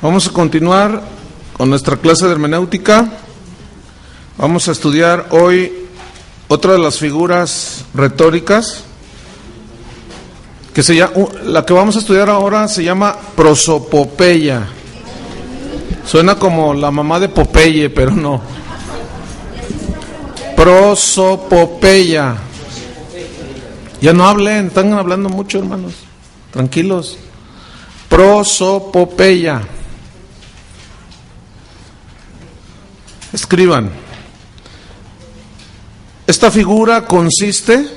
Vamos a continuar con nuestra clase de hermenéutica. Vamos a estudiar hoy otra de las figuras retóricas, la que vamos a estudiar ahora se llama prosopopeya. Suena como la mamá de Popeye, pero no. Prosopopeya. Ya no hablen, están hablando mucho, hermanos. Tranquilos. Prosopopeya. Escriban. Esta figura consiste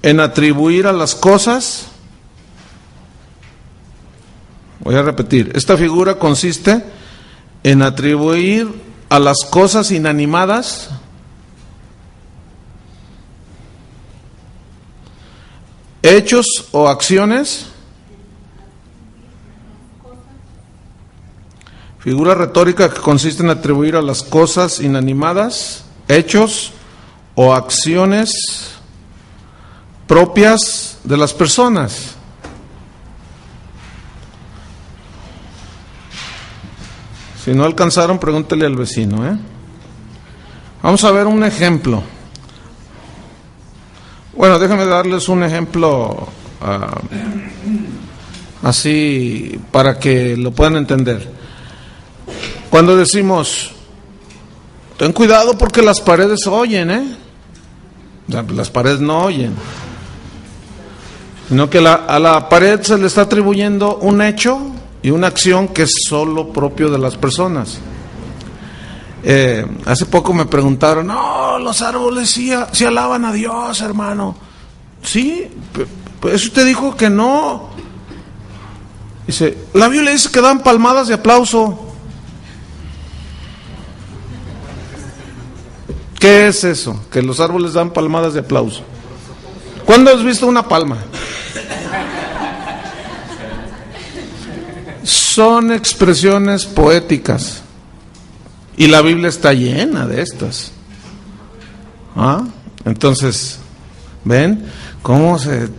en atribuir a las cosas, voy a repetir, esta figura consiste en atribuir a las cosas inanimadas hechos o acciones. Figura retórica que consiste en atribuir a las cosas inanimadas hechos o acciones propias de las personas. Si no alcanzaron, pregúntele al vecino, Vamos a ver un ejemplo. Bueno, déjenme darles un ejemplo así para que lo puedan entender. Cuando decimos, ten cuidado porque las paredes oyen, O sea, las paredes no oyen, sino que a la pared se le está atribuyendo un hecho y una acción que es solo propio de las personas. Hace poco me preguntaron, no, los árboles sí alaban a Dios, hermano. Sí, pues usted dijo que no. Dice, la Biblia dice que dan palmadas de aplauso. ¿Qué es eso? Que los árboles dan palmadas de aplauso. ¿Cuándo has visto una palma? Son expresiones poéticas. Y la Biblia está llena de estas. Entonces, ¿ven cómo se...?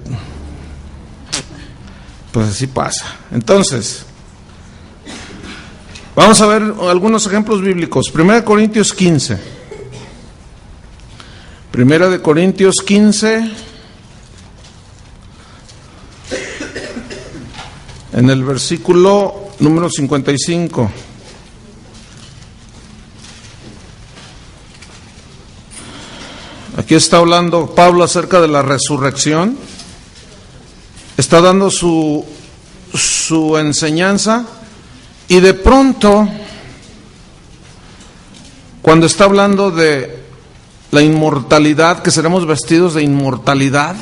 Pues así pasa. Entonces, vamos a ver algunos ejemplos bíblicos. 1 Corintios 15. 1 Corintios 15, en el versículo número 55. Aquí está hablando Pablo acerca de la resurrección. Está dando su enseñanza y de pronto, cuando está hablando de la inmortalidad, que seremos vestidos de inmortalidad,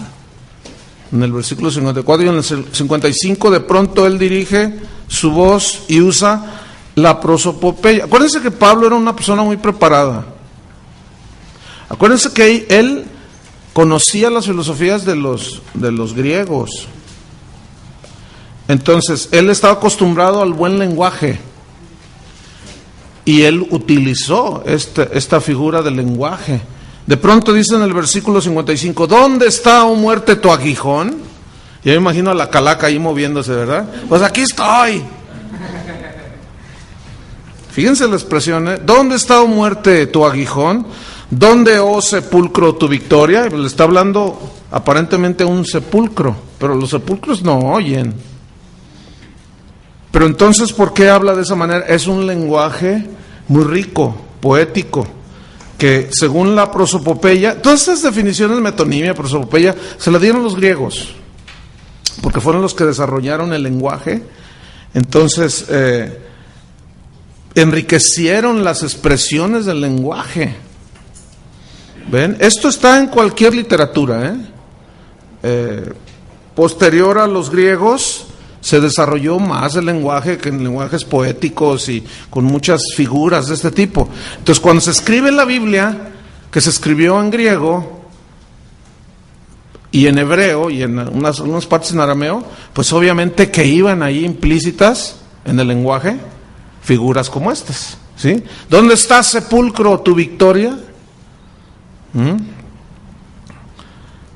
en el versículo 54 y en el 55, de pronto él dirige su voz y usa la prosopopeya. Acuérdense que Pablo era una persona muy preparada. Acuérdense que él conocía las filosofías de los griegos. Entonces, él estaba acostumbrado al buen lenguaje. Y él utilizó esta figura del lenguaje. De pronto dice en el versículo 55, ¿dónde está, oh muerte, tu aguijón? Yo me imagino a la calaca ahí moviéndose, ¿verdad? Pues aquí estoy. Fíjense la expresión, ¿dónde está, oh muerte, tu aguijón? ¿Dónde, oh sepulcro, tu victoria? Le está hablando aparentemente a un sepulcro, pero los sepulcros no oyen. Pero entonces, ¿por qué habla de esa manera? Es un lenguaje muy rico, poético, que según la prosopopeya, todas estas definiciones, metonimia, prosopopeya, se las dieron los griegos, porque fueron los que desarrollaron el lenguaje. Entonces, enriquecieron las expresiones del lenguaje. ¿Ven? Esto está en cualquier literatura, posterior a los griegos, se desarrolló más el lenguaje, que en lenguajes poéticos y con muchas figuras de este tipo. Entonces, cuando se escribe la Biblia, que se escribió en griego y en hebreo y en unas partes en arameo, pues obviamente que iban ahí implícitas en el lenguaje figuras como estas, ¿sí? ¿Dónde está, sepulcro, tu victoria?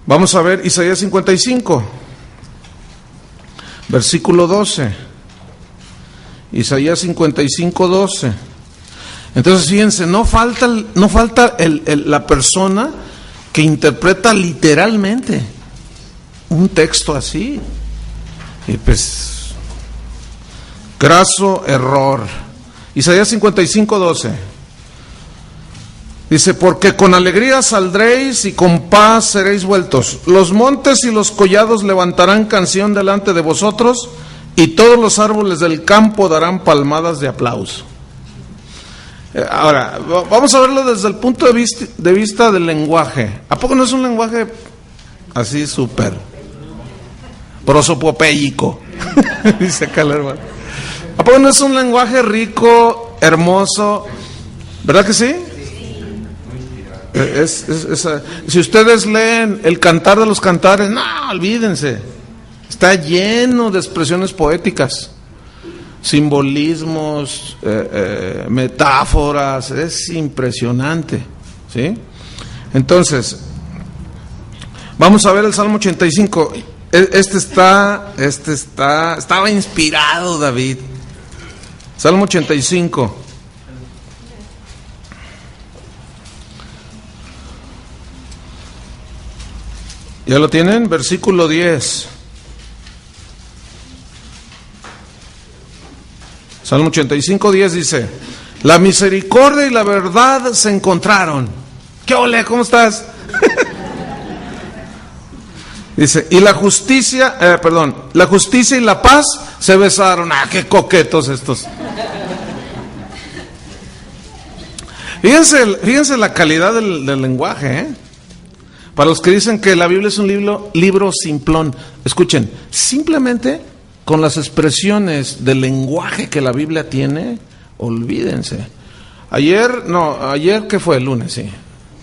Vamos a ver Isaías 55. versículo 12. Isaías 55, 12. Entonces fíjense, no falta la persona que interpreta literalmente un texto así. Y pues, graso error. Isaías 55, 12. Dice, porque con alegría saldréis y con paz seréis vueltos. Los montes y los collados levantarán canción delante de vosotros, y todos los árboles del campo darán palmadas de aplauso. Ahora, vamos a verlo desde el punto de vista del lenguaje. ¿A poco no es un lenguaje así súper prosopopéyico? Dice acá el hermano. ¿A poco no es un lenguaje rico, hermoso? ¿Verdad que sí? Si ustedes leen el Cantar de los Cantares, no, olvídense. Está lleno de expresiones poéticas, simbolismos, metáforas, es impresionante, ¿sí? Entonces, vamos a ver el Salmo 85. Estaba inspirado David. Salmo 85. ¿Ya lo tienen? Versículo 10. Salmo 85, 10 dice: la misericordia y la verdad se encontraron. ¿Qué ole? ¿Cómo estás? Dice, y la justicia y la paz se besaron. Ah, qué coquetos estos. Fíjense la calidad del lenguaje, ¿eh? Para los que dicen que la Biblia es un libro simplón, escuchen, simplemente con las expresiones del lenguaje que la Biblia tiene, olvídense. Ayer ¿qué fue? El lunes, sí.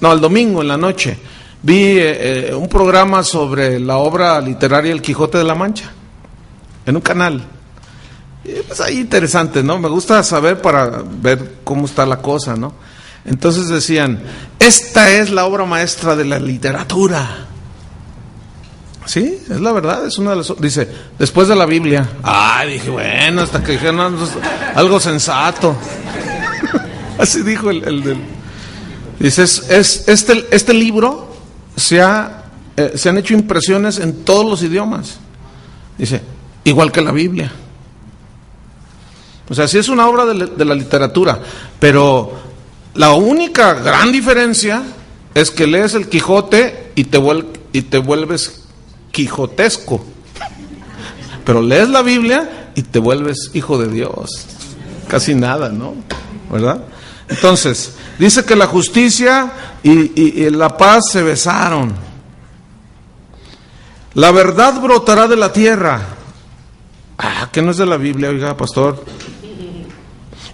No, el domingo en la noche vi un programa sobre la obra literaria El Quijote de la Mancha, en un canal. Y pues ahí interesante, ¿no? Me gusta saber para ver cómo está la cosa, ¿no? Entonces decían, esta es la obra maestra de la literatura. Sí, es la verdad, es una de las... Dice, después de la Biblia. Ah, dije, bueno, hasta que dijeron algo sensato. Así dijo el dice, este libro se han hecho impresiones en todos los idiomas. Dice, igual que la Biblia. O sea, sí es una obra de la literatura, pero la única gran diferencia es que lees el Quijote y te vuelves quijotesco. Pero lees la Biblia y te vuelves hijo de Dios. Casi nada, ¿no? ¿Verdad? Entonces, dice que la justicia y la paz se besaron. La verdad brotará de la tierra. Ah, que no es de la Biblia, oiga, pastor.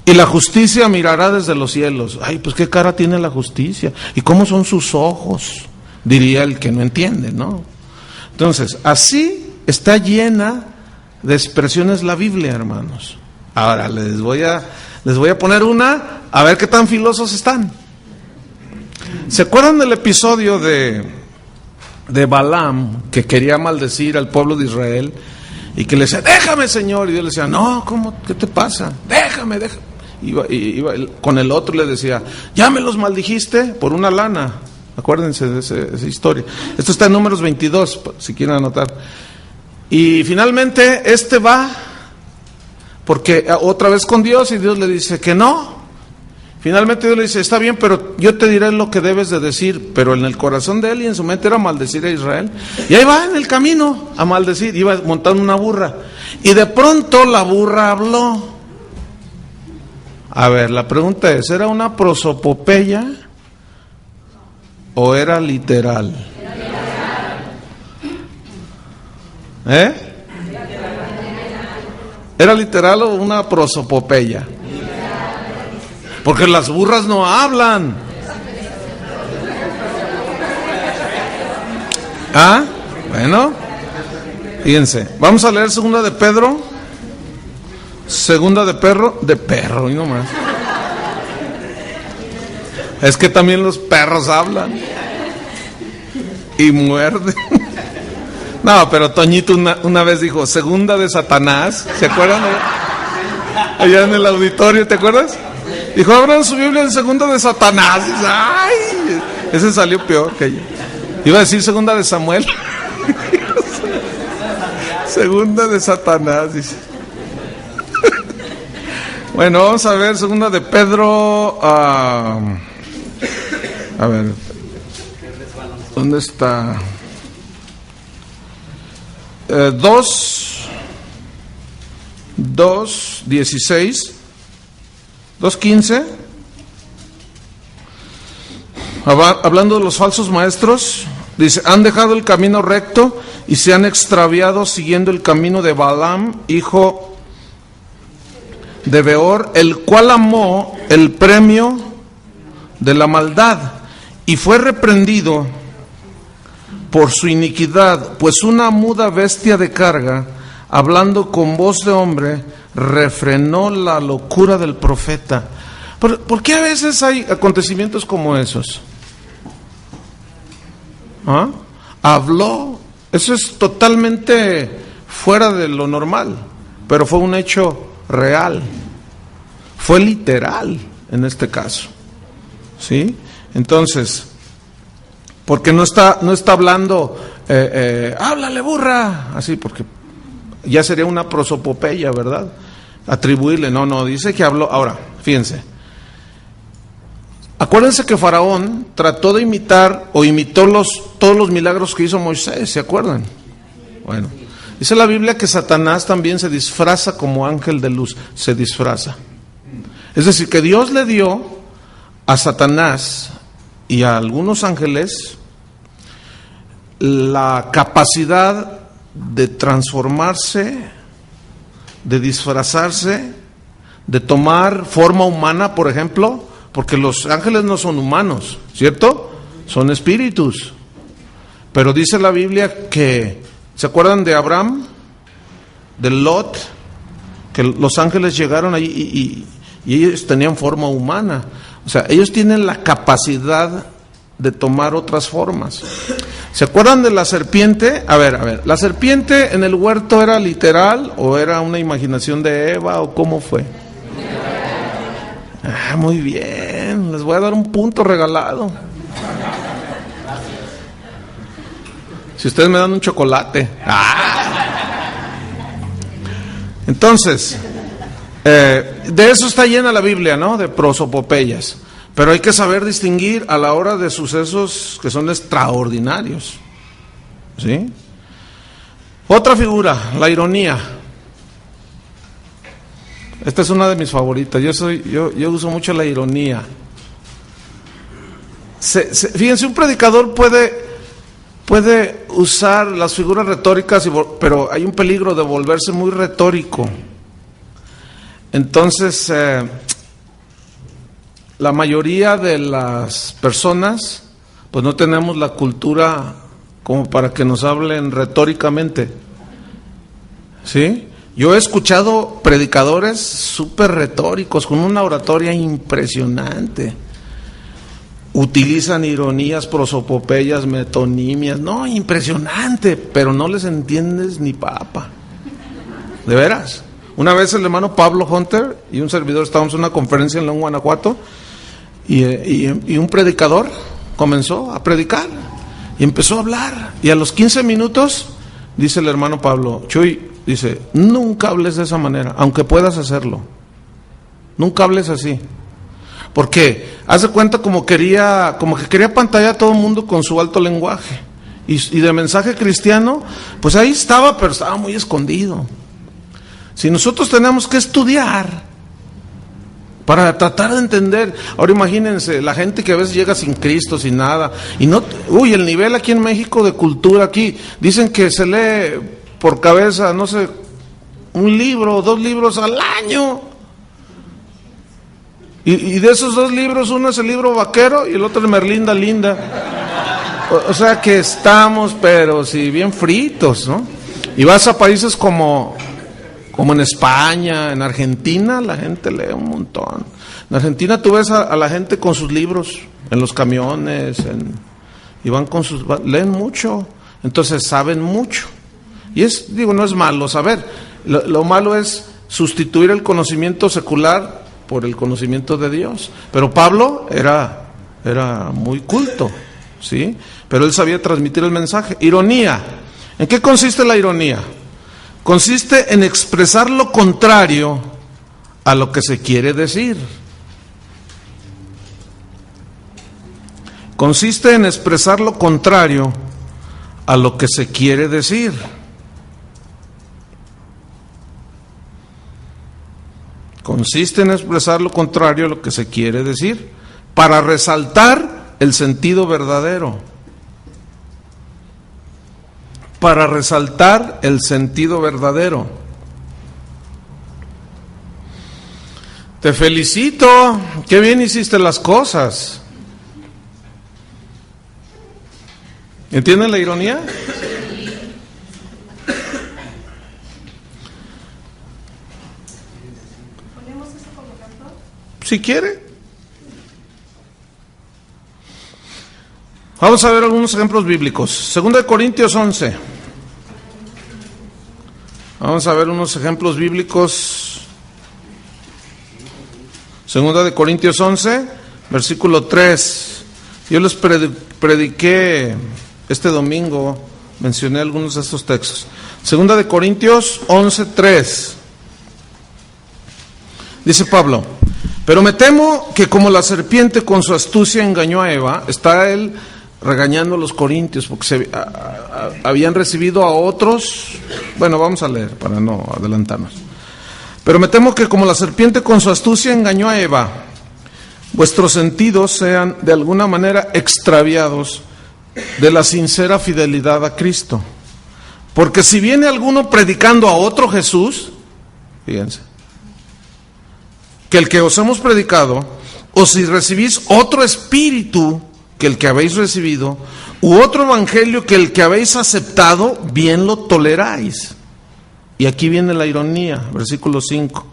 Y la justicia mirará desde los cielos. Ay, pues qué cara tiene la justicia. ¿Y cómo son sus ojos? Diría el que no entiende, ¿no? Entonces, así está llena de expresiones la Biblia, hermanos. Ahora les voy a poner una, a ver qué tan filosos están. ¿Se acuerdan del episodio de Balaam, que quería maldecir al pueblo de Israel y que le decía, déjame, Señor? Y Dios le decía, no, ¿cómo? ¿Qué te pasa? Déjame. Iba con el otro, le decía, ya me los maldijiste por una lana. Acuérdense de esa historia. Esto está en Números 22, si quieren anotar. Y finalmente va porque otra vez con Dios, y Dios le dice que no. Finalmente Dios le dice, está bien, pero yo te diré lo que debes de decir. Pero en el corazón de él y en su mente era maldecir a Israel. Y ahí va en el camino a maldecir, iba montando una burra. Y de pronto la burra habló. A ver, la pregunta es, ¿era una prosopopeya o era literal? ¿Era literal o una prosopopeya? Porque las burras no hablan. Ah, bueno, fíjense, vamos a leer segunda de Pedro, y no más. Es que también los perros hablan y muerden. No, pero Toñito una vez dijo, segunda de Satanás, ¿se acuerdan? Allá en el auditorio, ¿te acuerdas? Dijo, abran su Biblia en segunda de Satanás. Y dice, ay, ese salió peor que yo. Iba a decir segunda de Samuel. Segunda de Satanás, dice. Bueno, vamos a ver segunda de Pedro. A ver, ¿dónde está? 2:16, 2:15. Hablando de los falsos maestros, dice, han dejado el camino recto y se han extraviado siguiendo el camino de Balaam, hijo de Beor, el cual amó el premio de la maldad y fue reprendido por su iniquidad, pues una muda bestia de carga, hablando con voz de hombre, refrenó la locura del profeta. ¿Por qué a veces hay acontecimientos como esos? ¿Ah? Habló, eso es totalmente fuera de lo normal, pero fue un hecho real, fue literal en este caso, ¿sí? Entonces, porque no está hablando, háblale burra, así, porque ya sería una prosopopeya, ¿verdad? Atribuirle, no, dice que habló. Ahora, fíjense, acuérdense que Faraón trató de imitar o imitó todos los milagros que hizo Moisés, ¿se acuerdan? Bueno, dice la Biblia que Satanás también se disfraza como ángel de luz, se disfraza. Es decir, que Dios le dio a Satanás y a algunos ángeles la capacidad de transformarse, de disfrazarse, de tomar forma humana, por ejemplo, porque los ángeles no son humanos, ¿cierto? Son espíritus. Pero dice la Biblia que, ¿se acuerdan de Abraham? De Lot, que los ángeles llegaron ahí y ellos tenían forma humana. O sea, ellos tienen la capacidad de tomar otras formas. ¿Se acuerdan de la serpiente? A ver, ¿la serpiente en el huerto era literal o era una imaginación de Eva o cómo fue? Ah, muy bien, les voy a dar un punto regalado. Si ustedes me dan un chocolate. Entonces, de eso está llena la Biblia, ¿no? De prosopopeyas. Pero hay que saber distinguir a la hora de sucesos que son extraordinarios, ¿sí? Otra figura, la ironía. Esta es una de mis favoritas. Yo uso mucho la ironía. Fíjense, un predicador puede usar las figuras retóricas, pero hay un peligro de volverse muy retórico. Entonces, la mayoría de las personas, pues no tenemos la cultura como para que nos hablen retóricamente, ¿sí? Yo he escuchado predicadores súper retóricos, con una oratoria impresionante. Utilizan ironías, prosopopeyas, metonimias, no, impresionante, pero no les entiendes ni papa. ¿De veras? Una vez el hermano Pablo Hunter y un servidor estábamos en una conferencia en León, Guanajuato, y un predicador comenzó a predicar y empezó a hablar, y a los 15 minutos dice el hermano Pablo, Chuy, dice, nunca hables de esa manera, aunque puedas hacerlo, nunca hables así, porque haz de cuenta como que quería pantallar a todo el mundo con su alto lenguaje, y de mensaje cristiano, pues ahí estaba, pero estaba muy escondido. Si nosotros tenemos que estudiar para tratar de entender, ahora imagínense, la gente que a veces llega sin Cristo, sin nada, y no, el nivel aquí en México de cultura aquí, dicen que se lee por cabeza, no sé, un libro o 2 libros al año, y de esos 2 libros, uno es el libro vaquero y el otro es Merlinda Linda, o sea que estamos, pero sí, bien fritos, ¿no? Y vas a países como en España, en Argentina, la gente lee un montón. En Argentina tú ves a la gente con sus libros en los camiones, y van leen mucho, entonces saben mucho. Y no es malo saber. Lo malo es sustituir el conocimiento secular por el conocimiento de Dios. Pero Pablo era muy culto, ¿sí? Pero él sabía transmitir el mensaje. Ironía. ¿En qué consiste la ironía? Consiste en expresar lo contrario a lo que se quiere decir. Consiste en expresar lo contrario a lo que se quiere decir. Consiste en expresar lo contrario a lo que se quiere decir, para resaltar el sentido verdadero. Para resaltar el sentido verdadero. Te felicito, qué bien hiciste las cosas. ¿Entienden la ironía? Si quiere. Vamos a ver algunos ejemplos bíblicos. 2 Corintios 11. Vamos a ver unos ejemplos bíblicos. 2 Corintios 11, versículo 3. Yo les prediqué este domingo, mencioné algunos de estos textos. 2 Corintios 11, 3. Dice Pablo: pero me temo que como la serpiente con su astucia engañó a Eva, está él regañando a los corintios porque habían recibido a otros. Bueno, vamos a leer para no adelantarnos. Pero me temo que como la serpiente con su astucia engañó a Eva, vuestros sentidos sean de alguna manera extraviados de la sincera fidelidad a Cristo. Porque si viene alguno predicando a otro Jesús, fíjense, que el que os hemos predicado, o si recibís otro espíritu que el que habéis recibido, u otro evangelio que el que habéis aceptado, bien lo toleráis. Y aquí viene la ironía, versículo 5.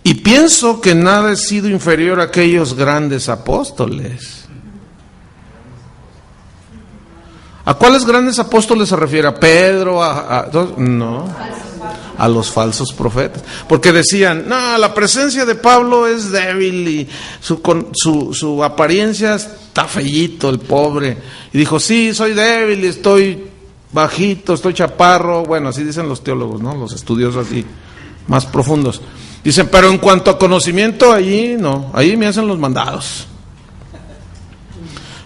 Y pienso que nada he sido inferior a aquellos grandes apóstoles. ¿A cuáles grandes apóstoles se refiere? ¿A Pedro? No, a los falsos profetas. Porque decían, no, la presencia de Pablo es débil y su apariencia está feíto, el pobre. Y dijo, sí, soy débil y estoy bajito, estoy chaparro. Bueno, así dicen los teólogos, ¿no? Los estudiosos así, más profundos. Dicen, pero en cuanto a conocimiento, allí no, ahí me hacen los mandados.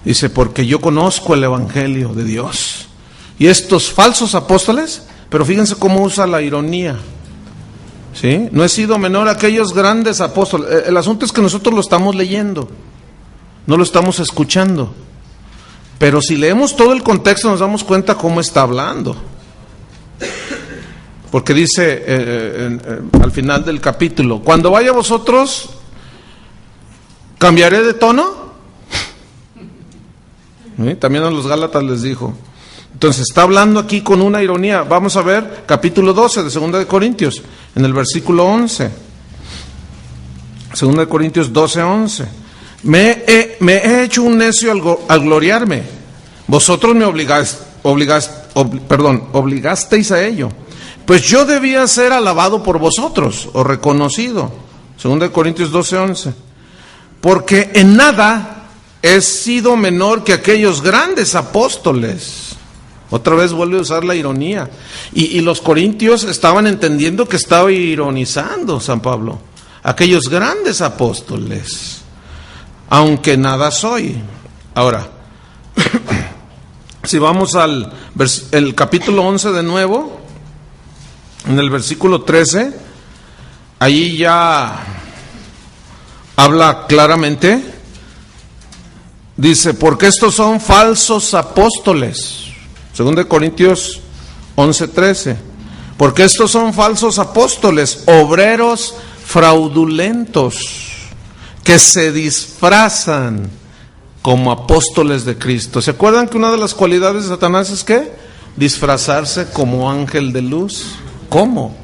Dice, porque yo conozco el evangelio de Dios. Y estos falsos apóstoles, pero fíjense cómo usa la ironía, ¿sí? No he sido menor a aquellos grandes apóstoles. El asunto es que nosotros lo estamos leyendo, no lo estamos escuchando. Pero si leemos todo el contexto nos damos cuenta cómo está hablando. Porque dice al final del capítulo, cuando vaya a vosotros, ¿cambiaré de tono? ¿Sí? También a los Gálatas les dijo. Entonces está hablando aquí con una ironía. Vamos a ver capítulo 12 de 2 de Corintios, en el versículo 11. 2 de Corintios 12, 11. Me he hecho un necio al gloriarme. Vosotros me obligasteis a ello. Pues yo debía ser alabado por vosotros, o reconocido. 2 de Corintios 12, 11. Porque en nada he sido menor que aquellos grandes apóstoles. Otra vez vuelve a usar la ironía. Y los corintios estaban entendiendo que estaba ironizando San Pablo. Aquellos grandes apóstoles. Aunque nada soy. Ahora, si vamos al el capítulo 11 de nuevo, en el versículo 13, allí ya habla claramente. Dice, porque estos son falsos apóstoles. 2 Corintios 11:13. Porque estos son falsos apóstoles, obreros fraudulentos, que se disfrazan como apóstoles de Cristo. ¿Se acuerdan que una de las cualidades de Satanás es qué? Disfrazarse como ángel de luz. ¿Cómo?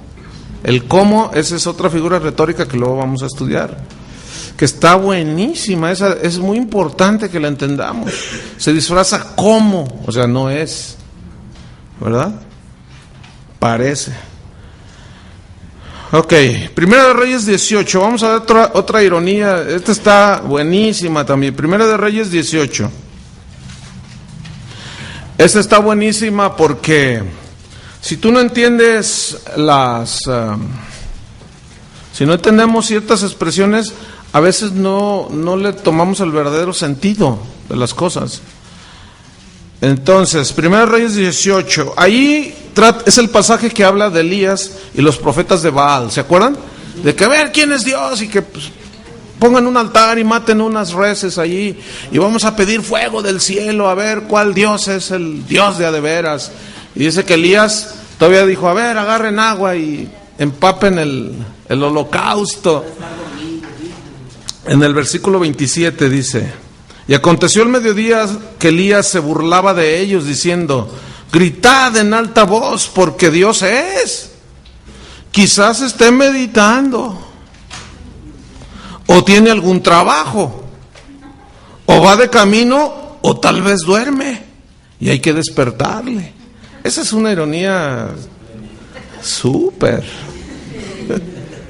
El cómo, esa es otra figura retórica que luego vamos a estudiar, que está buenísima, esa es muy importante que la entendamos. Se disfraza como, o sea, no es, ¿verdad? parece. Ok, Primera de Reyes 18, vamos a ver otra ironía, esta está buenísima también, Primera de Reyes 18. Esta está buenísima porque si tú no entiendes si no entendemos ciertas expresiones, a veces no le tomamos el verdadero sentido de las cosas. Entonces, 1 Reyes 18, ahí es el pasaje que habla de Elías y los profetas de Baal, ¿se acuerdan? De que a ver quién es Dios y que pues, pongan un altar y maten unas reses allí y vamos a pedir fuego del cielo a ver cuál Dios es el Dios de a de veras. Y dice que Elías todavía dijo, a ver, agarren agua y empapen el holocausto. En el versículo 27 dice, y aconteció el mediodía que Elías se burlaba de ellos diciendo, gritad en alta voz porque Dios es. Quizás esté meditando, o tiene algún trabajo, o va de camino, o tal vez duerme, y hay que despertarle. Esa es una ironía súper.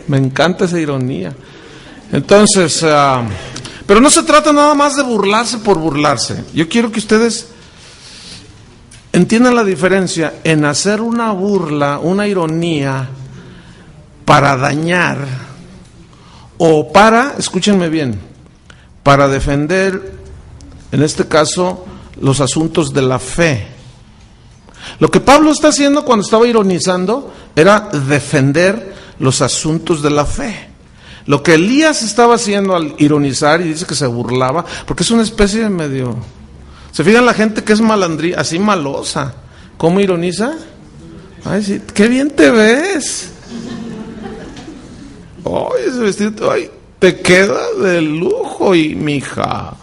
Me encanta esa ironía. Entonces, pero no se trata nada más de burlarse por burlarse. Yo quiero que ustedes entiendan la diferencia en hacer una burla, una ironía para dañar o para, escúchenme bien, para defender, en este caso, los asuntos de la fe. Lo que Pablo está haciendo cuando estaba ironizando era defender los asuntos de la fe. Lo que Elías estaba haciendo al ironizar, y dice que se burlaba, porque es una especie de medio... ¿Se fijan la gente que es malandría, así malosa? ¿Cómo ironiza? Ay, sí, qué bien te ves. Ay, ese vestido, ay, te queda de lujo, y mija.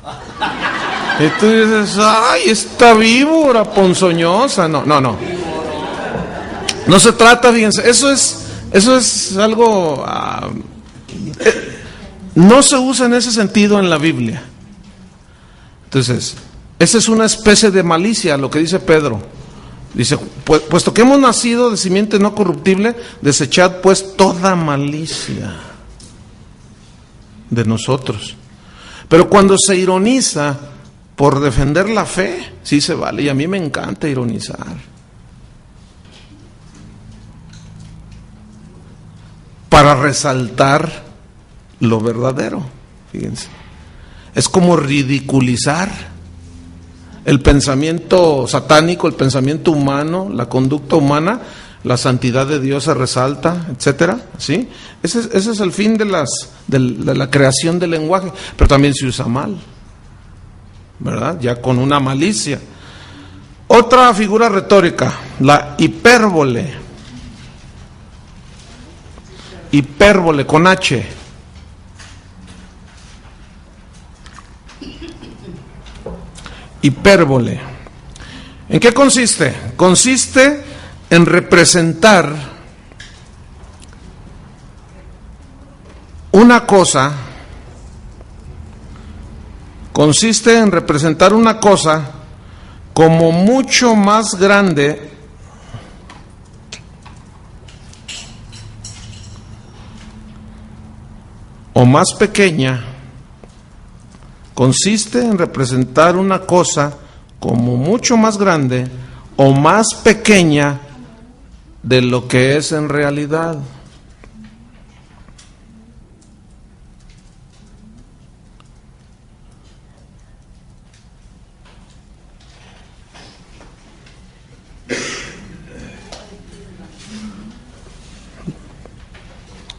Y tú dices, ay, esta víbora ponzoñosa. No. No se trata, fíjense, eso es algo... no se usa en ese sentido en la Biblia. Entonces, esa es una especie de malicia, lo que dice Pedro. Dice, puesto que hemos nacido de simiente no corruptible, desechad pues toda malicia de nosotros. Pero cuando se ironiza por defender la fe, sí se vale, y a mí me encanta ironizar. Para resaltar lo verdadero, fíjense. Es como ridiculizar el pensamiento satánico, el pensamiento humano, la conducta humana, la santidad de Dios se resalta, etcétera, ¿sí? Ese es el fin de la creación del lenguaje, pero también se usa mal, ¿verdad? Ya con una malicia. Otra figura retórica, la hipérbole. Hipérbole con H. Hipérbole. ¿En qué consiste? Consiste en representar una cosa, como mucho más grande o más pequeña. Consiste en representar una cosa como mucho más grande o más pequeña de lo que es en realidad.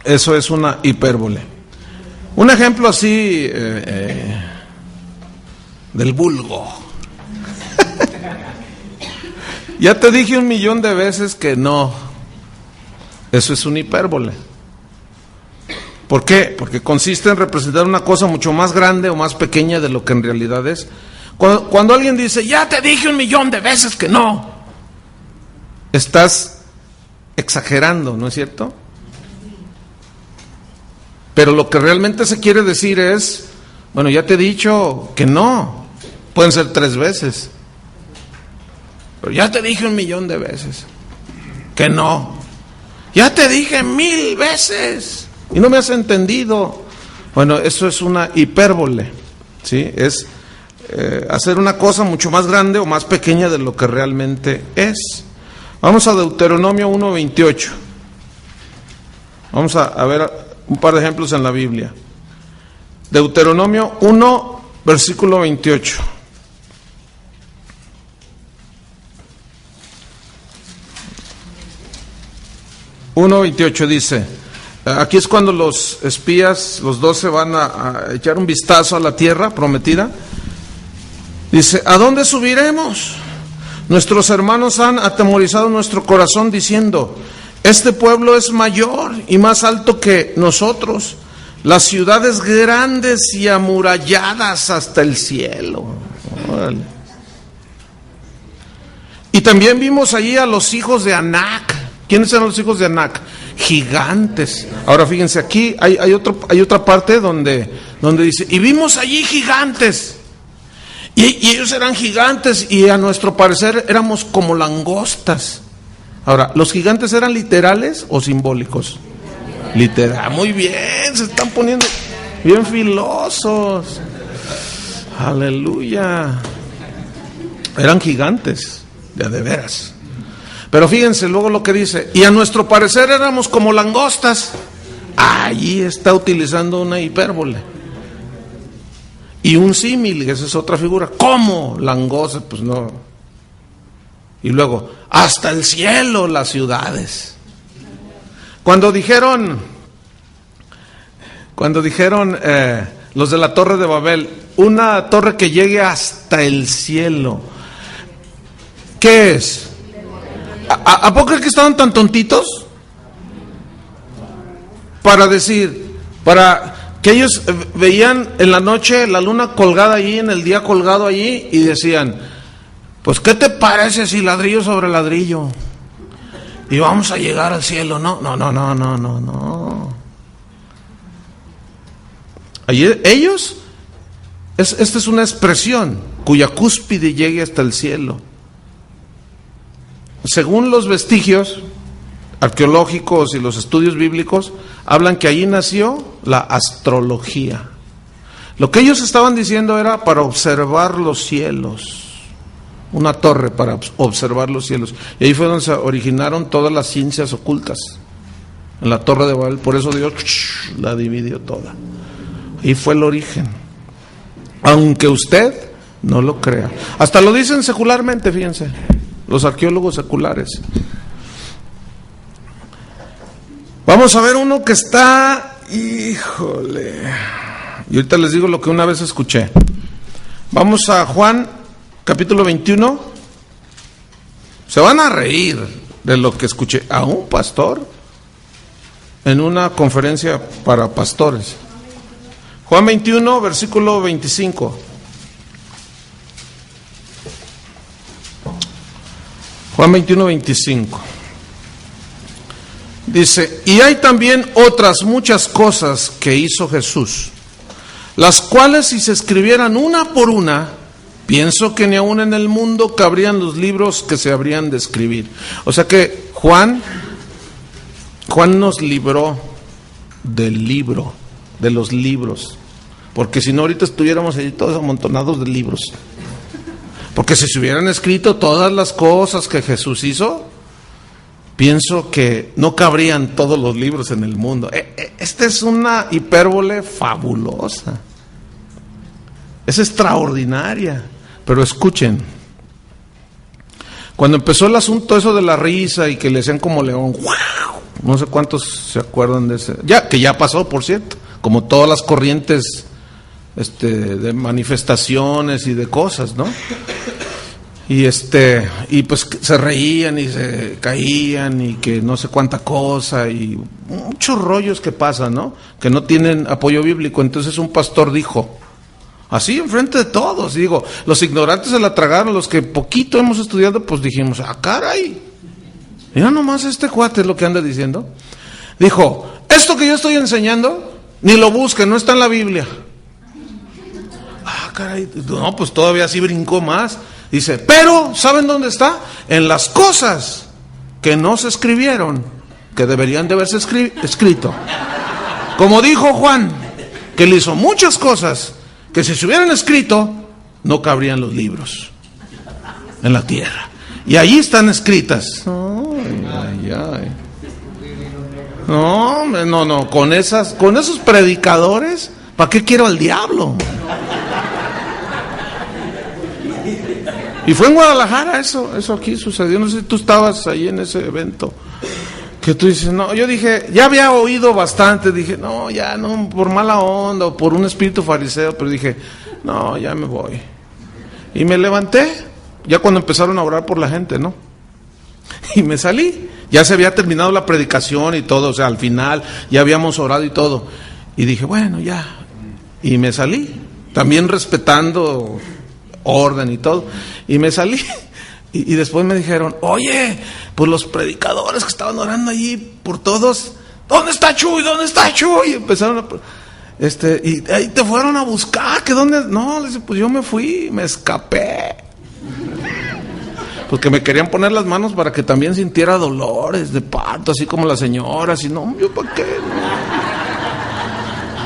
Eso es una hipérbole. Un ejemplo así del vulgo. Ya te dije 1,000,000 de veces que no. Eso es una hipérbole. ¿Por qué? Porque consiste en representar una cosa mucho más grande o más pequeña de lo que en realidad es. Cuando alguien dice, ya te dije 1,000,000 de veces que no, estás exagerando, ¿no es cierto? Pero lo que realmente se quiere decir es, bueno, ya te he dicho que no, pueden ser 3 veces, pero ya te dije 1,000,000 de veces. que no. Ya te dije 1000 veces y no me has entendido. Bueno, eso es una hipérbole, ¿sí? Es hacer una cosa mucho más grande o más pequeña de lo que realmente es. Vamos a Deuteronomio 1:28. Vamos a ver un par de ejemplos en la Biblia. Deuteronomio 1, versículo 28. Dice, aquí es cuando los espías, los 12, van a echar un vistazo a la tierra prometida. Dice, ¿a dónde subiremos? Nuestros hermanos han atemorizado nuestro corazón diciendo, este pueblo es mayor y más alto que nosotros, las ciudades grandes y amuralladas hasta el cielo. Órale. Y también vimos allí a los hijos de Anac. ¿Quiénes eran los hijos de Anac? Gigantes. Ahora fíjense, aquí hay otra parte donde dice, y vimos allí gigantes. Y ellos eran gigantes y a nuestro parecer éramos como langostas. Ahora, ¿los gigantes eran literales o simbólicos? Literal. Muy bien, se están poniendo bien filosos. Aleluya. Eran gigantes, de veras. Pero fíjense luego lo que dice, y a nuestro parecer éramos como langostas. Allí está utilizando una hipérbole. Y un símil, esa es otra figura. ¿Cómo? Langosta, pues no. Y luego, hasta el cielo las ciudades. Cuando dijeron los de la Torre de Babel, una torre que llegue hasta el cielo, ¿qué es? ¿A poco es que estaban tan tontitos? Para que ellos veían en la noche la luna colgada allí, en el día colgado allí, y decían, pues ¿qué te parece si ladrillo sobre ladrillo? Y vamos a llegar al cielo. No. Ellos, esta es una expresión cuya cúspide llegue hasta el cielo. Según los vestigios arqueológicos y los estudios bíblicos, hablan que allí nació la astrología. Lo que ellos estaban diciendo era para observar los cielos. Una torre para observar los cielos. Y ahí fue donde se originaron todas las ciencias ocultas. En la Torre de Babel. Por eso Dios la dividió toda. Ahí fue el origen. Aunque usted no lo crea. Hasta lo dicen secularmente, fíjense. Los arqueólogos seculares. Vamos a ver uno que está... Híjole. Y ahorita les digo lo que una vez escuché. Vamos a Juan, capítulo 21. Se van a reír de lo que escuché a un pastor en una conferencia para pastores. Juan 21, versículo 25. Juan 21, 25. Dice, y hay también otras muchas cosas que hizo Jesús, las cuales si se escribieran una por una, pienso que ni aún en el mundo cabrían los libros que se habrían de escribir. O sea que Juan nos libró del libro, de los libros, porque si no ahorita estuviéramos allí todos amontonados de libros. Porque si se hubieran escrito todas las cosas que Jesús hizo, pienso que no cabrían todos los libros en el mundo. Esta es una hipérbole fabulosa. Es extraordinaria. Pero escuchen. Cuando empezó el asunto eso de la risa y que le hacían como león, ¡wow! No sé cuántos se acuerdan de ese. Que ya pasó, por cierto. Como todas las corrientes de manifestaciones y de cosas, ¿no? Y pues se reían y se caían y que no sé cuánta cosa y muchos rollos que pasan, ¿no? Que no tienen apoyo bíblico. Entonces un pastor dijo, así enfrente de todos, digo, los ignorantes se la tragaron, los que poquito hemos estudiado, pues dijimos, caray, mira nomás este cuate es lo que anda diciendo. Dijo, esto que yo estoy enseñando, ni lo busquen, no está en la Biblia. Caray, no, pues todavía sí brincó más. Dice, pero, ¿saben dónde está? En las cosas que no se escribieron, que deberían de haberse escrito. Como dijo Juan, que él hizo muchas cosas que si se hubieran escrito, no cabrían los libros en la tierra. Y allí están escritas. Ay. No, con esos predicadores, ¿para qué quiero al diablo? Y fue en Guadalajara eso aquí sucedió, no sé si tú estabas ahí en ese evento, que tú dices, no, yo dije, ya había oído bastante, dije, no, ya no, por mala onda o por un espíritu fariseo, pero dije, no, ya me voy. Y me levanté, ya cuando empezaron a orar por la gente, ¿no? Y me salí, ya se había terminado la predicación y todo, o sea, al final ya habíamos orado y todo. Y dije, bueno, ya. Y me salí, también respetando orden y todo. Y me salí. Y después me dijeron, oye, pues los predicadores que estaban orando allí por todos, ¿dónde está Chuy? ¿Dónde está Chuy? Y empezaron a... y ahí te fueron a buscar, ¿que dónde? No, pues yo me fui, me escapé. Porque me querían poner las manos para que también sintiera dolores de parto, así como las señoras, y no, yo para qué,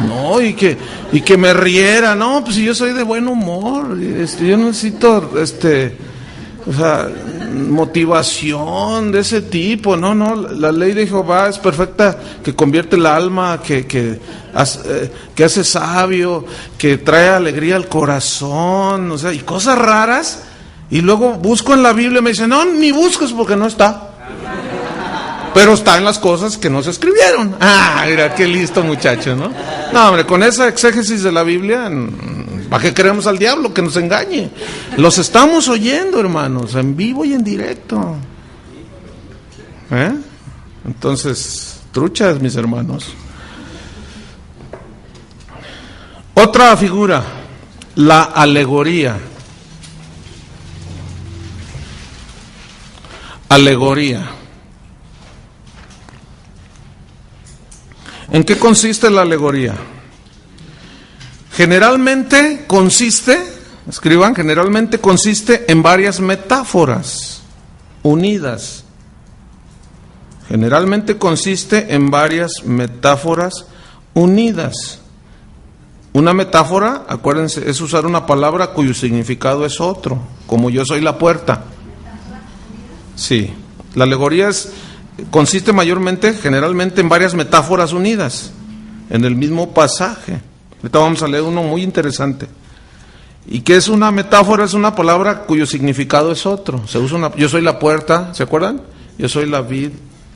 no, y que me riera, no, pues si yo soy de buen humor, yo no necesito, o sea, motivación de ese tipo, no, la ley de Jehová es perfecta, que convierte el alma, que hace sabio, que trae alegría al corazón, o sea, y cosas raras. Y luego busco en la Biblia y me dicen, no, ni busques porque no está. Pero está en las cosas que no se escribieron. Ah, mira, qué listo muchacho, ¿no? No, hombre, con esa exégesis de la Biblia, ¿para qué queremos al diablo que nos engañe? Los estamos oyendo, hermanos, en vivo y en directo. Entonces, truchas, mis hermanos. Otra figura, la alegoría. Alegoría. ¿En qué consiste la alegoría? Generalmente consiste en varias metáforas unidas. Generalmente consiste en varias metáforas unidas. Una metáfora, acuérdense, es usar una palabra cuyo significado es otro, como yo soy la puerta. Sí, la alegoría consiste generalmente en varias metáforas unidas en el mismo pasaje. Ahorita vamos a leer uno muy interesante. ¿Y qué es una metáfora? Es una palabra cuyo significado es otro. Se usa yo soy la puerta, ¿se acuerdan? Yo soy la vid.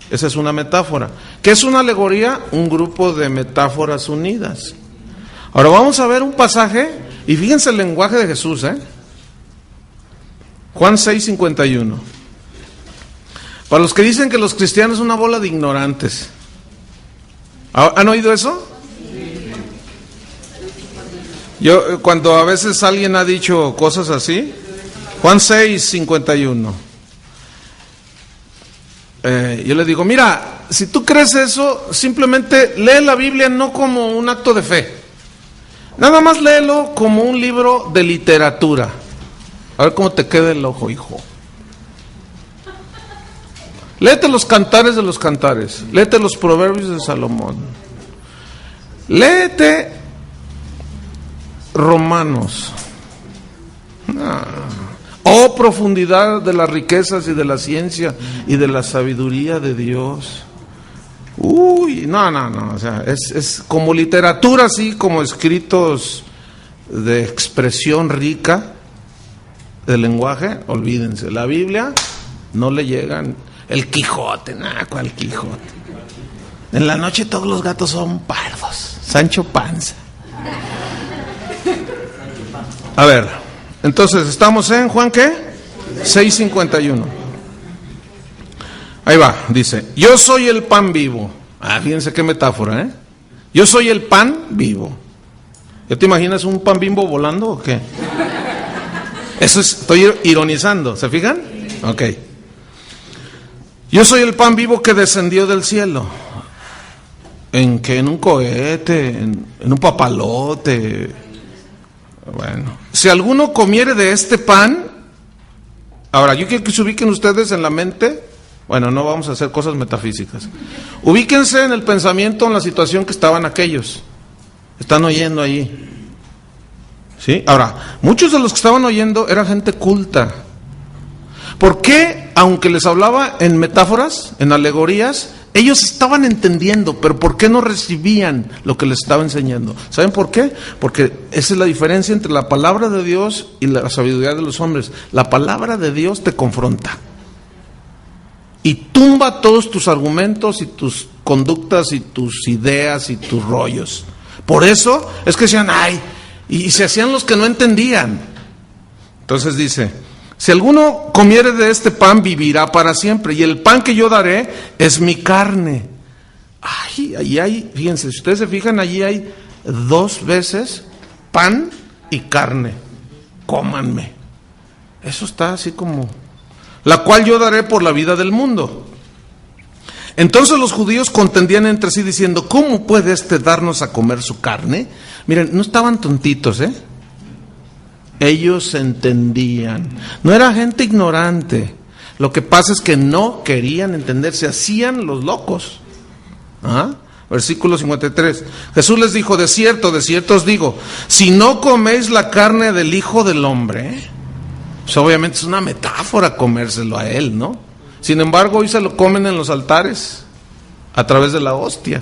Esa es una metáfora. ¿Qué es una alegoría? Un grupo de metáforas unidas. Ahora vamos a ver un pasaje y fíjense el lenguaje de Jesús, Juan 6:51. Para los que dicen que los cristianos son una bola de ignorantes. ¿Han oído eso? Yo, cuando a veces alguien ha dicho cosas así, Juan 6:51. Yo le digo, mira, si tú crees eso, simplemente lee la Biblia no como un acto de fe. Nada más léelo como un libro de literatura. A ver cómo te queda el ojo, hijo. Léete los cantares de los cantares, léete los proverbios de Salomón, léete Romanos. Oh, profundidad de las riquezas y de la ciencia y de la sabiduría de Dios. No, o sea, es como literatura, así como escritos de expresión rica, de lenguaje, olvídense, la Biblia no le llegan. El Quijote, ¿cuál Quijote? En la noche todos los gatos son pardos. Sancho Panza. A ver, entonces estamos en Juan, ¿qué? 6:51. Ahí va, dice, yo soy el pan vivo. Fíjense qué metáfora, Yo soy el pan vivo. ¿Ya te imaginas un pan bimbo volando o qué? Eso estoy ironizando, ¿se fijan? Ok. Yo soy el pan vivo que descendió del cielo. ¿En qué? En un cohete, en un papalote. Bueno, si alguno comiere de este pan, ahora yo quiero que se ubiquen ustedes en la mente Bueno, no vamos a hacer cosas metafísicas. Ubíquense en el pensamiento, en la situación que estaban aquellos. Están oyendo allí. ¿Sí? Ahora, muchos de los que estaban oyendo era gente culta. ¿Por qué, aunque les hablaba en metáforas, en alegorías, ellos estaban entendiendo, pero por qué no recibían lo que les estaba enseñando? ¿Saben por qué? Porque esa es la diferencia entre la palabra de Dios y la sabiduría de los hombres. La palabra de Dios te confronta y tumba todos tus argumentos y tus conductas y tus ideas y tus rollos. Por eso es que decían, ay, y se hacían los que no entendían. Entonces dice, si alguno comiere de este pan, vivirá para siempre, y el pan que yo daré es mi carne. Ay, allí hay, fíjense, si ustedes se fijan, allí hay 2 veces pan y carne. Cómanme. Eso está así como, la cual yo daré por la vida del mundo. Entonces los judíos contendían entre sí diciendo, ¿cómo puede darnos a comer su carne? Miren, no estaban tontitos, Ellos entendían. No era gente ignorante. Lo que pasa es que no querían entender, se hacían los locos. Versículo 53. Jesús les dijo, de cierto os digo, si no coméis la carne del Hijo del Hombre, pues obviamente es una metáfora comérselo a Él, ¿no? Sin embargo, hoy se lo comen en los altares, a través de la hostia,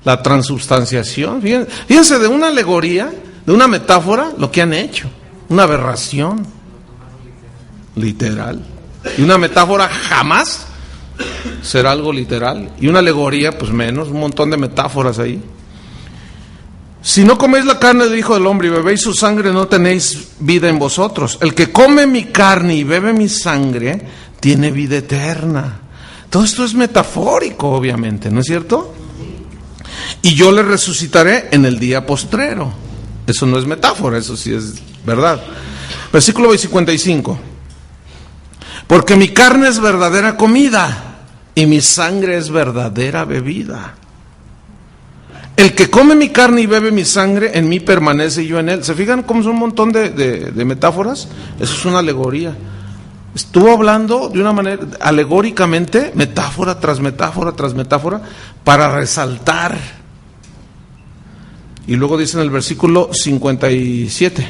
la transubstanciación. Fíjense, de una alegoría, de una metáfora, lo que han hecho. Una aberración literal. Y una metáfora jamás será algo literal. Y una alegoría, pues menos, un montón de metáforas ahí. Si no coméis la carne del Hijo del Hombre y bebéis su sangre, no tenéis vida en vosotros. El que come mi carne y bebe mi sangre, tiene vida eterna. Todo esto es metafórico, obviamente, ¿no es cierto? Y yo le resucitaré en el día postrero. Eso no es metáfora, eso sí es verdad. Versículo 55. Porque mi carne es verdadera comida y mi sangre es verdadera bebida. El que come mi carne y bebe mi sangre, en mí permanece y yo en él. ¿Se fijan cómo son un montón de metáforas? Eso es una alegoría. Estuvo hablando de una manera, alegóricamente, metáfora tras metáfora tras metáfora, para resaltar. Y luego dice en el versículo 57,